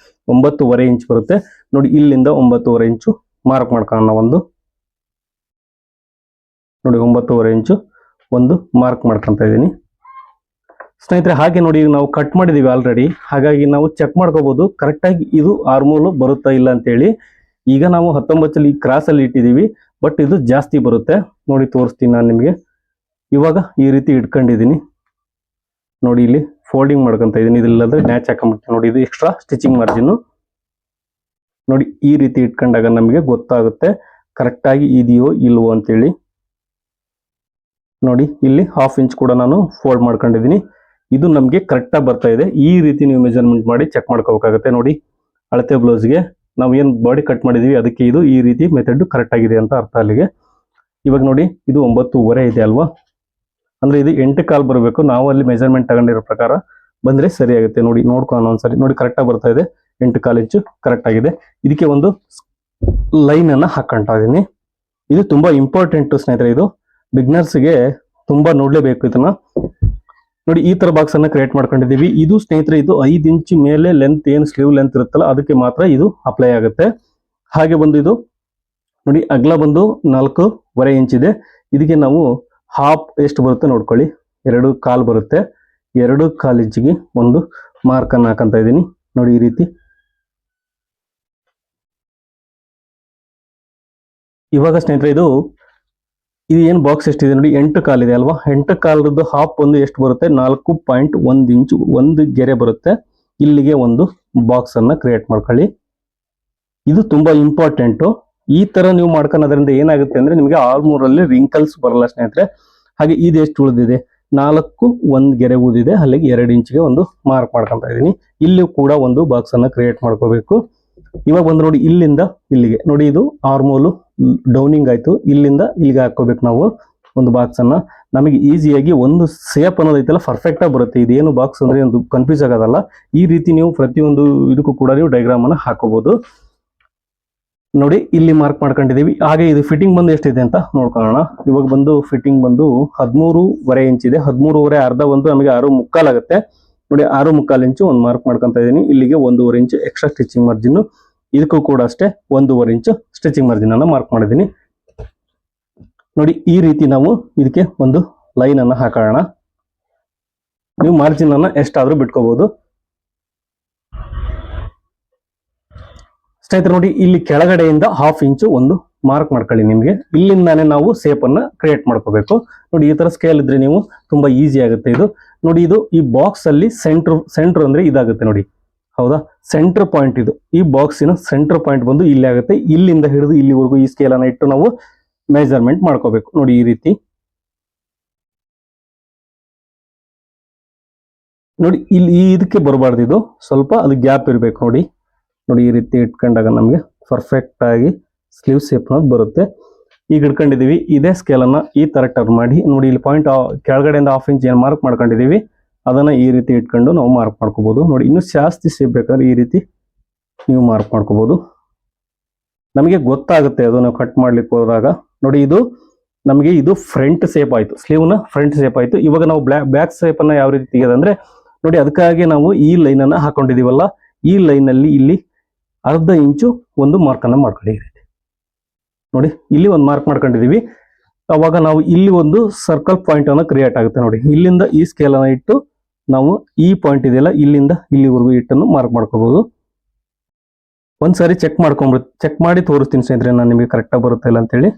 [SPEAKER 1] 9.5 ಇಂಚ್ ಬರುತ್ತೆ. ನೋಡಿ, ಇಲ್ಲಿಂದ 9.5 ಇಂಚು ಮಾರ್ಕ್ ಮಾಡ್ಕೊಳ್ಳೋಣ. ನೋಡಿ, 9.5 ಇಂಚು ಒಂದು ಮಾರ್ಕ್ ಮಾಡ್ಕೊಂತ ಇದ್ದೀನಿ ಸ್ನೇಹಿತರೆ. ಹಾಗೆ ನೋಡಿ, ನಾವು ಕಟ್ ಮಾಡಿದೀವಿ ಆಲ್ರೆಡಿ. ಹಾಗಾಗಿ ನಾವು ಚೆಕ್ ಮಾಡ್ಕೋಬಹುದು ಕರೆಕ್ಟ್ ಆಗಿ ಇದು ಆರ್ಮೋಲ್ ಬರುತ್ತಾ ಇಲ್ಲ ಅಂತ ಹೇಳಿ. ಈಗ ನಾವು 19 ಕ್ರಾಸ್ ಅಲ್ಲಿ ಇಟ್ಟಿದೀವಿ, ಬಟ್ ಇದು ಜಾಸ್ತಿ ಬರುತ್ತೆ. ನೋಡಿ, ತೋರಿಸ್ತೀನಿ ನಾನು ನಿಮಗೆ. ಇವಾಗ ಈ ರೀತಿ ಇಟ್ಕೊಂಡಿದ್ದೀನಿ. ನೋಡಿ, ಇಲ್ಲಿ ಫೋಲ್ಡಿಂಗ್ ಮಾಡ್ಕೊಂತ ಇದೀನಿ. ಇದಿಲ್ಲಂದ್ರೆ ಮ್ಯಾಚ್ ಹಾಕೊಂಡ್ಬಿಡ್ತೀನಿ. ನೋಡಿ, ಇದು ಎಕ್ಸ್ಟ್ರಾ ಸ್ಟಿಚಿಂಗ್ ಮಾರ್ಜಿನ್. ನೋಡಿ, ಈ ರೀತಿ ಇಟ್ಕೊಂಡಾಗ ನಮಗೆ ಗೊತ್ತಾಗುತ್ತೆ ಕರೆಕ್ಟ್ ಆಗಿ ಇದೆಯೋ ಇಲ್ವೋ ಅಂತೇಳಿ. ನೋಡಿ, ಇಲ್ಲಿ 1/2 ಇಂಚ್ ಕೂಡ ನಾನು ಫೋಲ್ಡ್ ಮಾಡ್ಕೊಂಡಿದ್ದೀನಿ. ಇದು ನಮಗೆ ಕರೆಕ್ಟ್ ಆಗಿ ಬರ್ತಾ ಇದೆ. ಈ ರೀತಿ ನೀವು ಮೆಜರ್ಮೆಂಟ್ ಮಾಡಿ ಚೆಕ್ ಮಾಡ್ಕೋಬೇಕಾಗುತ್ತೆ. ನೋಡಿ, ಅಳತೆ ಬ್ಲೌಸ್ಗೆ ನಾವು ಏನು ಬಾಡಿ ಕಟ್ ಮಾಡಿದೀವಿ ಅದಕ್ಕೆ ಇದು ಈ ರೀತಿ ಮೆಥಡ್ ಕರೆಕ್ಟ್ ಆಗಿದೆ ಅಂತ ಅರ್ಥ ಅಲ್ಲಿಗೆ. ಇವಾಗ ನೋಡಿ, ಇದು 9.5 ಇದೆ ಅಲ್ವಾ? ಅಂದ್ರೆ ಇದು 8 ಕಾಲ್ ಬರಬೇಕು. ನಾವು ಅಲ್ಲಿ ಮೆಜರ್ಮೆಂಟ್ ತಗೊಂಡಿರೋ ಪ್ರಕಾರ ಬಂದ್ರೆ ಸರಿ ಆಗುತ್ತೆ. ನೋಡಿ, ನೋಡ್ಕೊಳ್ಳೋಣ ಒಂದ್ಸರಿ. ನೋಡಿ, ಕರೆಕ್ಟ್ ಆಗಿ ಬರ್ತಾ ಇದೆ. 8.25 ಇಂಚು ಕರೆಕ್ಟ್ ಆಗಿದೆ. ಇದಕ್ಕೆ ಒಂದು ಲೈನ್ ಅನ್ನ ಹಾಕೊಂತಾ ಇದೀನಿ. ಇದು ತುಂಬಾ ಇಂಪಾರ್ಟೆಂಟ್ ಸ್ನೇಹಿತರೆ. ಇದು ಬಿಗ್ನರ್ಸ್ಗೆ ತುಂಬಾ ನೋಡ್ಲೇಬೇಕು ಇದನ್ನ. ನೋಡಿ, ಈ ತರ ಬಾಕ್ಸ್ ಅನ್ನ ಕ್ರಿಯೇಟ್ ಮಾಡ್ಕೊಂಡಿದೀವಿ. ಇದು ಸ್ನೇಹಿತರೆ ಇದು 5 ಇಂಚ್ ಮೇಲೆ ಲೆಂತ್ ಏನು ಸ್ಲೀವ್ ಲೆಂತ್ ಇರುತ್ತಲ್ಲ ಅದಕ್ಕೆ ಮಾತ್ರ ಇದು ಅಪ್ಲೈ ಆಗುತ್ತೆ. ಹಾಗೆ ಬಂದು ಇದು ನೋಡಿ, ಅಗಲ ಬಂದು 4.5 ಇಂಚ್ ಇದೆ. ಇದಕ್ಕೆ ನಾವು ಹಾಫ್ ಎಷ್ಟು ಬರುತ್ತೆ ನೋಡ್ಕೊಳ್ಳಿ. 2.25 ಬರುತ್ತೆ. 2.25 ಇಂಚಿಗೆ ಒಂದು ಮಾರ್ಕ್ ಅನ್ನ ಹಾಕಂತ ಇದ್ದೀನಿ. ನೋಡಿ, ಈ ರೀತಿ. ಇವಾಗ ಸ್ನೇಹಿತರೆ ಇದು ಏನು ಬಾಕ್ಸ್ ಎಷ್ಟಿದೆ ನೋಡಿ, 8.25 ಇದೆ ಅಲ್ವಾ? 8.25 ಹಾಫ್ ಒಂದು ಎಷ್ಟು ಬರುತ್ತೆ? 4.1 ಇಂಚ್ ಒಂದು ಗೆರೆ ಬರುತ್ತೆ. ಇಲ್ಲಿಗೆ ಒಂದು ಬಾಕ್ಸ್ ಅನ್ನ ಕ್ರಿಯೇಟ್ ಮಾಡ್ಕೊಳ್ಳಿ. ಇದು ತುಂಬಾ ಇಂಪಾರ್ಟೆಂಟ್. ಈ ತರ ನೀವು ಮಾಡ್ಕೊಳ್ಳೋದ್ರಿಂದ ಏನಾಗುತ್ತೆ ಅಂದ್ರೆ ನಿಮಗೆ ಆರ್ಮೂರಲ್ಲಿ ರಿಂಕಲ್ಸ್ ಬರಲ್ಲ ಸ್ನೇಹಿತರೆ. ಹಾಗೆ ಇದು ಎಷ್ಟು ಉಳಿದಿದೆ? 1 ಗೆರೆ ಉಳಿದಿದೆ. ಅಲ್ಲಿಗೆ 2 ಇಂಚಿಗೆ ಒಂದು ಮಾರ್ಕ್ ಮಾಡ್ಕೊಂತ ಇದ್ದೀನಿ. ಇಲ್ಲಿ ಕೂಡ ಒಂದು ಬಾಕ್ಸ್ ಅನ್ನ ಕ್ರಿಯೇಟ್ ಮಾಡ್ಕೋಬೇಕು. ಇವಾಗ ಬಂದು ನೋಡಿ, ಇಲ್ಲಿಂದ ಇಲ್ಲಿಗೆ ನೋಡಿ, ಇದು ಆರ್ಮೋಲು ಡೌನಿಂಗ್ ಆಯ್ತು. ಇಲ್ಲಿಂದ ಇಲ್ಲಿಗೆ ಹಾಕೋಬೇಕು ನಾವು ಒಂದು ಬಾಕ್ಸ್ ಅನ್ನ. ನಮಗೆ ಈಸಿಯಾಗಿ ಒಂದು ಸೇಪ್ ಅನ್ನೋದು ಐತಲ್ಲ ಪರ್ಫೆಕ್ಟ್ ಆಗಿ ಬರುತ್ತೆ. ಇದೇನು ಬಾಕ್ಸ್ ಅಂದ್ರೆ ಒಂದು ಕನ್ಫ್ಯೂಸ್ ಆಗೋದಲ್ಲ. ಈ ರೀತಿ ನೀವು ಪ್ರತಿಯೊಂದು ಇದಕ್ಕೂ ಕೂಡ ನೀವು ಡಯಾಗ್ರಾಮ್ ಅನ್ನ ಹಾಕೋಬಹುದು. ನೋಡಿ, ಇಲ್ಲಿ ಮಾರ್ಕ್ ಮಾಡ್ಕೊಂಡಿದೀವಿ. ಹಾಗೆ ಇದು ಫಿಟ್ಟಿಂಗ್ ಬಂದು ಎಷ್ಟಿದೆ ಅಂತ ನೋಡ್ಕೊಳ್ಳೋಣ. ಇವಾಗ ಬಂದು ಫಿಟ್ಟಿಂಗ್ ಬಂದು 13.5 ಇಂಚ್ ಇದೆ. 13.5 ಅರ್ಧ ಬಂದು ನಮಗೆ 6.25 ಆಗುತ್ತೆ. ನೋಡಿ, 6.25 ಇಂಚು ಒಂದು ಮಾರ್ಕ್ ಮಾಡ್ಕೊಂತ ಇದೀನಿ. ಇಲ್ಲಿಗೆ 1.5 ಇಂಚ್ ಎಕ್ಸ್ಟ್ರಾ ಸ್ಟಿಚಿಂಗ್ ಮಾರ್ಜಿನ್. ಇದಕ್ಕೂ ಕೂಡ ಅಷ್ಟೇ 1.5 ಇಂಚ್ ಸ್ಟಿಚಿಂಗ್ ಮಾರ್ಜಿನ್ ಅನ್ನ ಮಾರ್ಕ್ ಮಾಡಿದ್ದೀನಿ. ನೋಡಿ, ಈ ರೀತಿ ನಾವು ಇದಕ್ಕೆ ಒಂದು ಲೈನ್ ಅನ್ನ ಹಾಕೋಣ. ನೀವು ಮಾರ್ಜಿನ್ ಅನ್ನ ಎಷ್ಟಾದ್ರೂ ಬಿಟ್ಕೋಬಹುದು ಸ್ನೇಹಿತರೆ. ನೋಡಿ, ಇಲ್ಲಿ ಕೆಳಗಡೆಯಿಂದ 1/2 ಇಂಚು ಒಂದು ಮಾರ್ಕ್ ಮಾಡ್ಕೊಳ್ಳಿ. ನಿಮ್ಗೆ ಇಲ್ಲಿಂದಾನೇ ನಾವು ಸೇಪ್ ಅನ್ನ ಕ್ರಿಯೇಟ್ ಮಾಡ್ಕೋಬೇಕು. ನೋಡಿ, ಈ ತರ ಸ್ಕೇಲ್ ಇದ್ರೆ ನೀವು ತುಂಬಾ ಈಸಿ ಆಗುತ್ತೆ ಇದು. ನೋಡಿ, ಇದು ಈ ಬಾಕ್ಸ್ ಅಲ್ಲಿ ಸೆಂಟರ್ ಅಂದ್ರೆ ಇದಾಗುತ್ತೆ ನೋಡಿ. ಹೌದಾ? ಸೆಂಟರ್ ಪಾಯಿಂಟ್ ಇದು. ಈ ಬಾಕ್ಸಿನ ಸೆಂಟರ್ ಪಾಯಿಂಟ್ ಬಂದು ಇಲ್ಲಿ ಆಗುತ್ತೆ. ಇಲ್ಲಿಂದ ಹಿಡಿದು ಇಲ್ಲಿವರೆಗೂ ಈ ಸ್ಕೇಲ್ ಅನ್ನ ಇಟ್ಟು ನಾವು ಮೆಜರ್ಮೆಂಟ್ ಮಾಡ್ಕೋಬೇಕು. ನೋಡಿ, ಈ ರೀತಿ. ನೋಡಿ, ಇಲ್ಲಿ ಇದಕ್ಕೆ ಬರಬಾರ್ದು. ಇದು ಸ್ವಲ್ಪ ಅದು ಗ್ಯಾಪ್ ಇರಬೇಕು. ನೋಡಿ, ನೋಡಿ ಈ ರೀತಿ ಇಟ್ಕೊಂಡಾಗ ನಮಗೆ ಪರ್ಫೆಕ್ಟ್ ಆಗಿ ಸ್ಲೀವ್ ಶೇಪ್ ಅನ್ನೋದು ಬರುತ್ತೆ. ಈಗ ಇಟ್ಕೊಂಡಿದೀವಿ ಇದೇ ಸ್ಕೇಲ್ ಅನ್ನ ಈ ತರ ಟರ್ನ್ ಮಾಡಿ ನೋಡಿ ಇಲ್ಲಿ ಪಾಯಿಂಟ್ ಕೆಳಗಡೆಯಿಂದ 1/2 ಇಂಚ್ ಏನು ಮಾರ್ಕ್ ಮಾಡ್ಕೊಂಡಿದೀವಿ ಅದನ್ನ ಈ ರೀತಿ ಇಟ್ಕೊಂಡು ನಾವು ಮಾರ್ಕ್ ಮಾಡ್ಕೋಬಹುದು. ನೋಡಿ ಇನ್ನೂ ಜಾಸ್ತಿ ಶೇಪ್ ಬೇಕಾದ್ರೆ ಈ ರೀತಿ ನೀವು ಮಾರ್ಕ್ ಮಾಡ್ಕೋಬಹುದು. ನಮಗೆ ಗೊತ್ತಾಗುತ್ತೆ ಅದು ನಾವು ಕಟ್ ಮಾಡ್ಲಿಕ್ಕೆ ಹೋದಾಗ. ನೋಡಿ ಇದು ನಮಗೆ ಇದು ಫ್ರಂಟ್ ಶೇಪ್ ಆಯ್ತು, ಸ್ಲೀವ್ ನ ಫ್ರಂಟ್ ಶೇಪ್ ಆಯ್ತು. ಇವಾಗ ನಾವು ಬ್ಯಾಕ್ ಶೇಪ್ ಅನ್ನ ಯಾವ ರೀತಿ ತೆಗೆದಂದ್ರೆ ನೋಡಿ ಅದಕ್ಕಾಗಿ ನಾವು ಈ ಲೈನ್ ಅನ್ನ ಹಾಕೊಂಡಿದೀವಲ್ಲ, ಈ ಲೈನ್ ಅಲ್ಲಿ ಇಲ್ಲಿ 1/2 ಇಂಚು ಒಂದು ಮಾರ್ಕ್ ಅನ್ನ ಮಾಡ್ಕೊಳ್ಳಿ. ನೋಡಿ ಇಲ್ಲಿ ಒಂದು ಮಾರ್ಕ್ ಮಾಡ್ಕೊಂಡಿದೀವಿ. ಅವಾಗ ನಾವು ಇಲ್ಲಿ ಒಂದು ಸರ್ಕಲ್ ಪಾಯಿಂಟ್ ಅನ್ನ ಕ್ರಿಯೇಟ್ ಆಗುತ್ತೆ. ನೋಡಿ ಇಲ್ಲಿಂದ ಈ ಸ್ಕೇಲ್ ಅನ್ನ ಇಟ್ಟು ನಾವು ಈ ಪಾಯಿಂಟ್ ಇದೆಯಲ್ಲ ಇಲ್ಲಿಂದ ಇಲ್ಲಿವರೆಗೂ ಇಟ್ಟನ್ನು ಮಾರ್ಕ್ ಮಾಡ್ಕೋಬಹುದು. ಒಂದ್ಸಾರಿ ಚೆಕ್ ಮಾಡಿ ತೋರಿಸ್ತೀನಿ ಸ್ನೇಹಿತರೆ ನಾನು ನಿಮಗೆ ಕರೆಕ್ಟ್ ಆಗಿ ಬರುತ್ತೆ ಇಲ್ಲ ಅಂತೇಳಿ.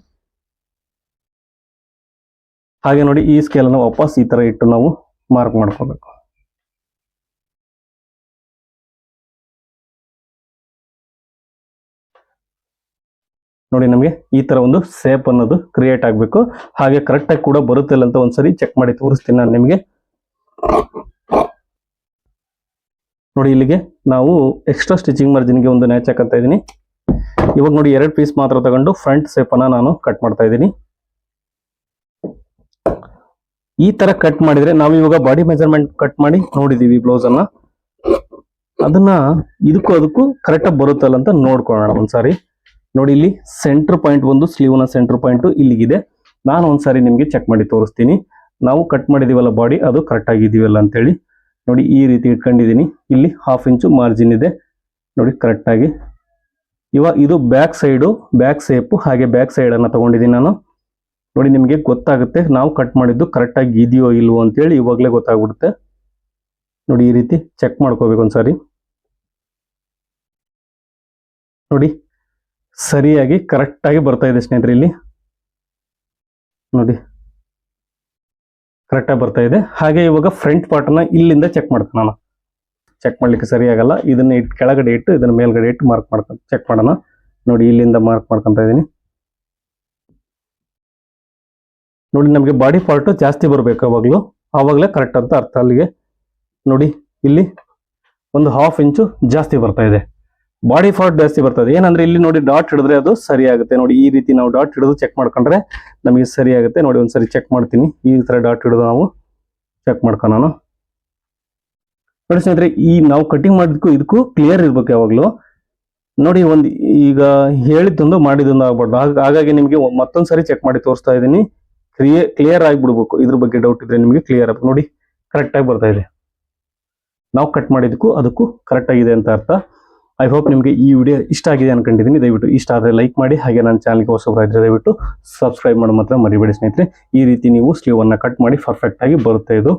[SPEAKER 1] ಹಾಗೆ ನೋಡಿ ಈ ಸ್ಕೇಲ್ ಅನ್ನು ವಾಪಸ್ ಈ ತರ ಇಟ್ಟು ನಾವು ಮಾರ್ಕ್ ಮಾಡ್ಕೋಬೇಕು. ನೋಡಿ ನಮಗೆ ಈ ತರ ಒಂದು ಶೇಪ್ ಅನ್ನೋದು ಕ್ರಿಯೇಟ್ ಆಗಬೇಕು. ಹಾಗೆ ಕರೆಕ್ಟ್ ಆಗಿ ಕೂಡ ಬರುತ್ತಿಲ್ಲ ಅಂತ ಒಂದ್ಸರಿ ಚೆಕ್ ಮಾಡಿ ತೋರಿಸ್ತೀನಿ ನಾನು ನಿಮಗೆ. ನೋಡಿ ಇಲ್ಲಿಗೆ ನಾವು ಎಕ್ಸ್ಟ್ರಾ ಸ್ಟಿಚಿಂಗ್ ಮಾರ್ಜಿನ್ಗೆ ಒಂದು ನ್ಯಾಚ್ ಹಾಕಂತ ಇದ್ದೀನಿ. ಇವಾಗ ನೋಡಿ 2 ಪೀಸ್ ಮಾತ್ರ ತಗೊಂಡು ಫ್ರಂಟ್ ಶೇಪ್ ಅನ್ನ ನಾನು ಕಟ್ ಮಾಡ್ತಾ ಇದ್ದೀನಿ. ಈ ತರ ಕಟ್ ಮಾಡಿದ್ರೆ ನಾವು ಇವಾಗ ಬಾಡಿ ಮೆಜರ್ಮೆಂಟ್ ಕಟ್ ಮಾಡಿ ನೋಡಿದೀವಿ ಬ್ಲೌಸ್ ಅನ್ನ, ಅದನ್ನ ಅದಕ್ಕೂ ಕರೆಕ್ಟ್ ಆಗಿ ಬರುತ್ತಲ್ಲ ಅಂತ ನೋಡ್ಕೊಳ್ಳೋಣ ಒಂದ್ಸಾರಿ. ನೋಡಿ ಇಲ್ಲಿ ಸೆಂಟರ್ ಪಾಯಿಂಟ್ ಒಂದು ಸ್ಲೀವ್ ನ ಸೆಂಟರ್ ಪಾಯಿಂಟ್ ಇಲ್ಲಿಗಿದೆ. ನಾನು ಒಂದ್ಸಾರಿ ನಿಮ್ಗೆ ಚೆಕ್ ಮಾಡಿ ತೋರಿಸ್ತೀನಿ ನಾವು ಕಟ್ ಮಾಡಿದೀವಲ್ಲ ಬಾಡಿ ಅದು ಕರೆಕ್ಟ್ ಆಗಿದೀವಲ್ಲ ಅಂತೇಳಿ. ನೋಡಿ ಈ ರೀತಿ ಇಟ್ಕೊಂಡಿದೀನಿ. ಇಲ್ಲಿ 1/2 ಇಂಚು ಮಾರ್ಜಿನ್ ಇದೆ ನೋಡಿ ಕರೆಕ್ಟ್ ಆಗಿ. ಇವಾಗ ಇದು ಬ್ಯಾಕ್ ಸೈಡು ಬ್ಯಾಕ್ ಶೇಪ್ ಹಾಗೆ ಬ್ಯಾಕ್ ಸೈಡ್ ಅನ್ನ ತಗೊಂಡಿದ್ದೀನಿ ನಾನು. ನೋಡಿ ನಿಮಗೆ ಗೊತ್ತಾಗುತ್ತೆ ನಾವು ಕಟ್ ಮಾಡಿದ್ದು ಕರೆಕ್ಟ್ ಆಗಿ ಇದೆಯೋ ಇಲ್ವೋ ಅಂತೇಳಿ ಇವಾಗಲೇ ಗೊತ್ತಾಗ್ಬಿಡುತ್ತೆ. ನೋಡಿ ಈ ರೀತಿ ಚೆಕ್ ಮಾಡ್ಕೋಬೇಕು ಒಂದ್ಸಾರಿ. ನೋಡಿ ಸರಿಯಾಗಿ ಕರೆಕ್ಟ್ ಆಗಿ ಬರ್ತಾ ಇದೆ ಸ್ನೇಹಿತರೆ. ಇಲ್ಲಿ ನೋಡಿ ಕರೆಕ್ಟ್ ಆಗಿ ಬರ್ತಾ ಇದೆ. ಹಾಗೆ ಇವಾಗ ಫ್ರಂಟ್ ಪಾರ್ಟ್ ಅನ್ನ ಇಲ್ಲಿಂದ ಚೆಕ್ ಮಾಡ್ತಾನೆ ನಾನು. ಚೆಕ್ ಮಾಡ್ಲಿಕ್ಕೆ ಸರಿಯಾಗಲ್ಲ, ಇದನ್ನ ಕೆಳಗಡೆ ಇಟ್ಟು ಇದನ್ನ ಮೇಲ್ಗಡೆ ಇಟ್ಟು ಮಾರ್ಕ್ ಮಾಡ್ಕೊಂಡು ಚೆಕ್ ಮಾಡೋಣ. ನೋಡಿ ಇಲ್ಲಿಂದ ಮಾರ್ಕ್ ಮಾಡ್ಕೊಂತ ಇದೀನಿ. ನೋಡಿ ನಮಗೆ ಬಾಡಿ ಪಾರ್ಟ್ ಜಾಸ್ತಿ ಬರಬೇಕು ಅವಾಗ್ಲೂ, ಆವಾಗಲೇ ಕರೆಕ್ಟ್ ಅಂತ ಅರ್ಥ. ಅಲ್ಲಿಗೆ ನೋಡಿ ಇಲ್ಲಿ ಒಂದು 1/2 ಇಂಚು ಜಾಸ್ತಿ ಬರ್ತಾ ಇದೆ, ಬಾಡಿ ಪಾರ್ಟ್ ಜಾಸ್ತಿ ಬರ್ತದೆ. ಏನಂದ್ರೆ ಇಲ್ಲಿ ನೋಡಿ ಡಾಟ್ ಹಿಡಿದ್ರೆ ಅದು ಸರಿ ಆಗುತ್ತೆ. ನೋಡಿ ಈ ರೀತಿ ನಾವು ಡಾಟ್ ಹಿಡಿದು ಚೆಕ್ ಮಾಡ್ಕೊಂಡ್ರೆ ನಮಗೆ ಸರಿ ಆಗುತ್ತೆ. ನೋಡಿ ಒಂದ್ಸರಿ ಚೆಕ್ ಮಾಡ್ತೀನಿ. ಈ ತರ ಡಾಟ್ ಹಿಡಿದು ನಾವು ಚೆಕ್ ಮಾಡ್ಕೊಳ್ಳೋಣ. ನೋಡಿ ಸ್ನೇಹಿತರೆ ಈ ನಾವು ಕಟಿಂಗ್ ಮಾಡಿದ್ಕು ಇದಕ್ಕೂ ಕ್ಲಿಯರ್ ಇರ್ಬೇಕು ಯಾವಾಗ್ಲೂ. ನೋಡಿ ಒಂದು ಈಗ ಹೇಳಿದ್ದೊಂದು ಮಾಡಿದೊಂದು ಆಗ್ಬಾರ್ದು. ಹಾಗಾಗಿ ನಿಮಗೆ ಮತ್ತೊಂದ್ಸರಿ ಚೆಕ್ ಮಾಡಿ ತೋರಿಸ್ತಾ ಇದ್ದೀನಿ. ಕ್ಲಿಯರ್ ಆಗಿಬಿಡ್ಬೇಕು. ಇದ್ರ ಬಗ್ಗೆ ಡೌಟ್ ಇದ್ರೆ ನಿಮಗೆ ಕ್ಲಿಯರ್ ಆಗ್ಬೇಕು. ನೋಡಿ ಕರೆಕ್ಟ್ ಆಗಿ ಬರ್ತಾ ಇದೆ, ನಾವು ಕಟ್ ಮಾಡಿದಕ್ಕೂ ಅದಕ್ಕೂ ಕರೆಕ್ಟ್ ಆಗಿದೆ ಅಂತ ಅರ್ಥ. ಐ ಹೋಪ್ ನಿಮಗೆ ಈ ವಿಡಿಯೋ ಇಷ್ಟ ಆಗಿದೆ ಅನ್ಕೊಂಡಿದ್ದೀನಿ. ದಯವಿಟ್ಟು ಇಷ್ಟ ಆದರೆ ಲೈಕ್ ಮಾಡಿ, ಹಾಗೆ ನನ್ನ ಚಾನಲ್ಗೆ ಹೊಸಬರಾಗಿದ್ದರೆ ದಯವಿಟ್ಟು ಸಬ್ಸ್ಕ್ರೈಬ್ ಮಾಡೋ ಮಾತ್ರ ಮರಿಬೇಡಿ ಸ್ನೇಹಿತರೆ. ಈ ರೀತಿ ನೀವು ಸ್ಲೀವ್ ಅನ್ನ ಕಟ್ ಮಾಡಿ ಪರ್ಫೆಕ್ಟ್ ಆಗಿ ಬರುತ್ತೆ ಇದು.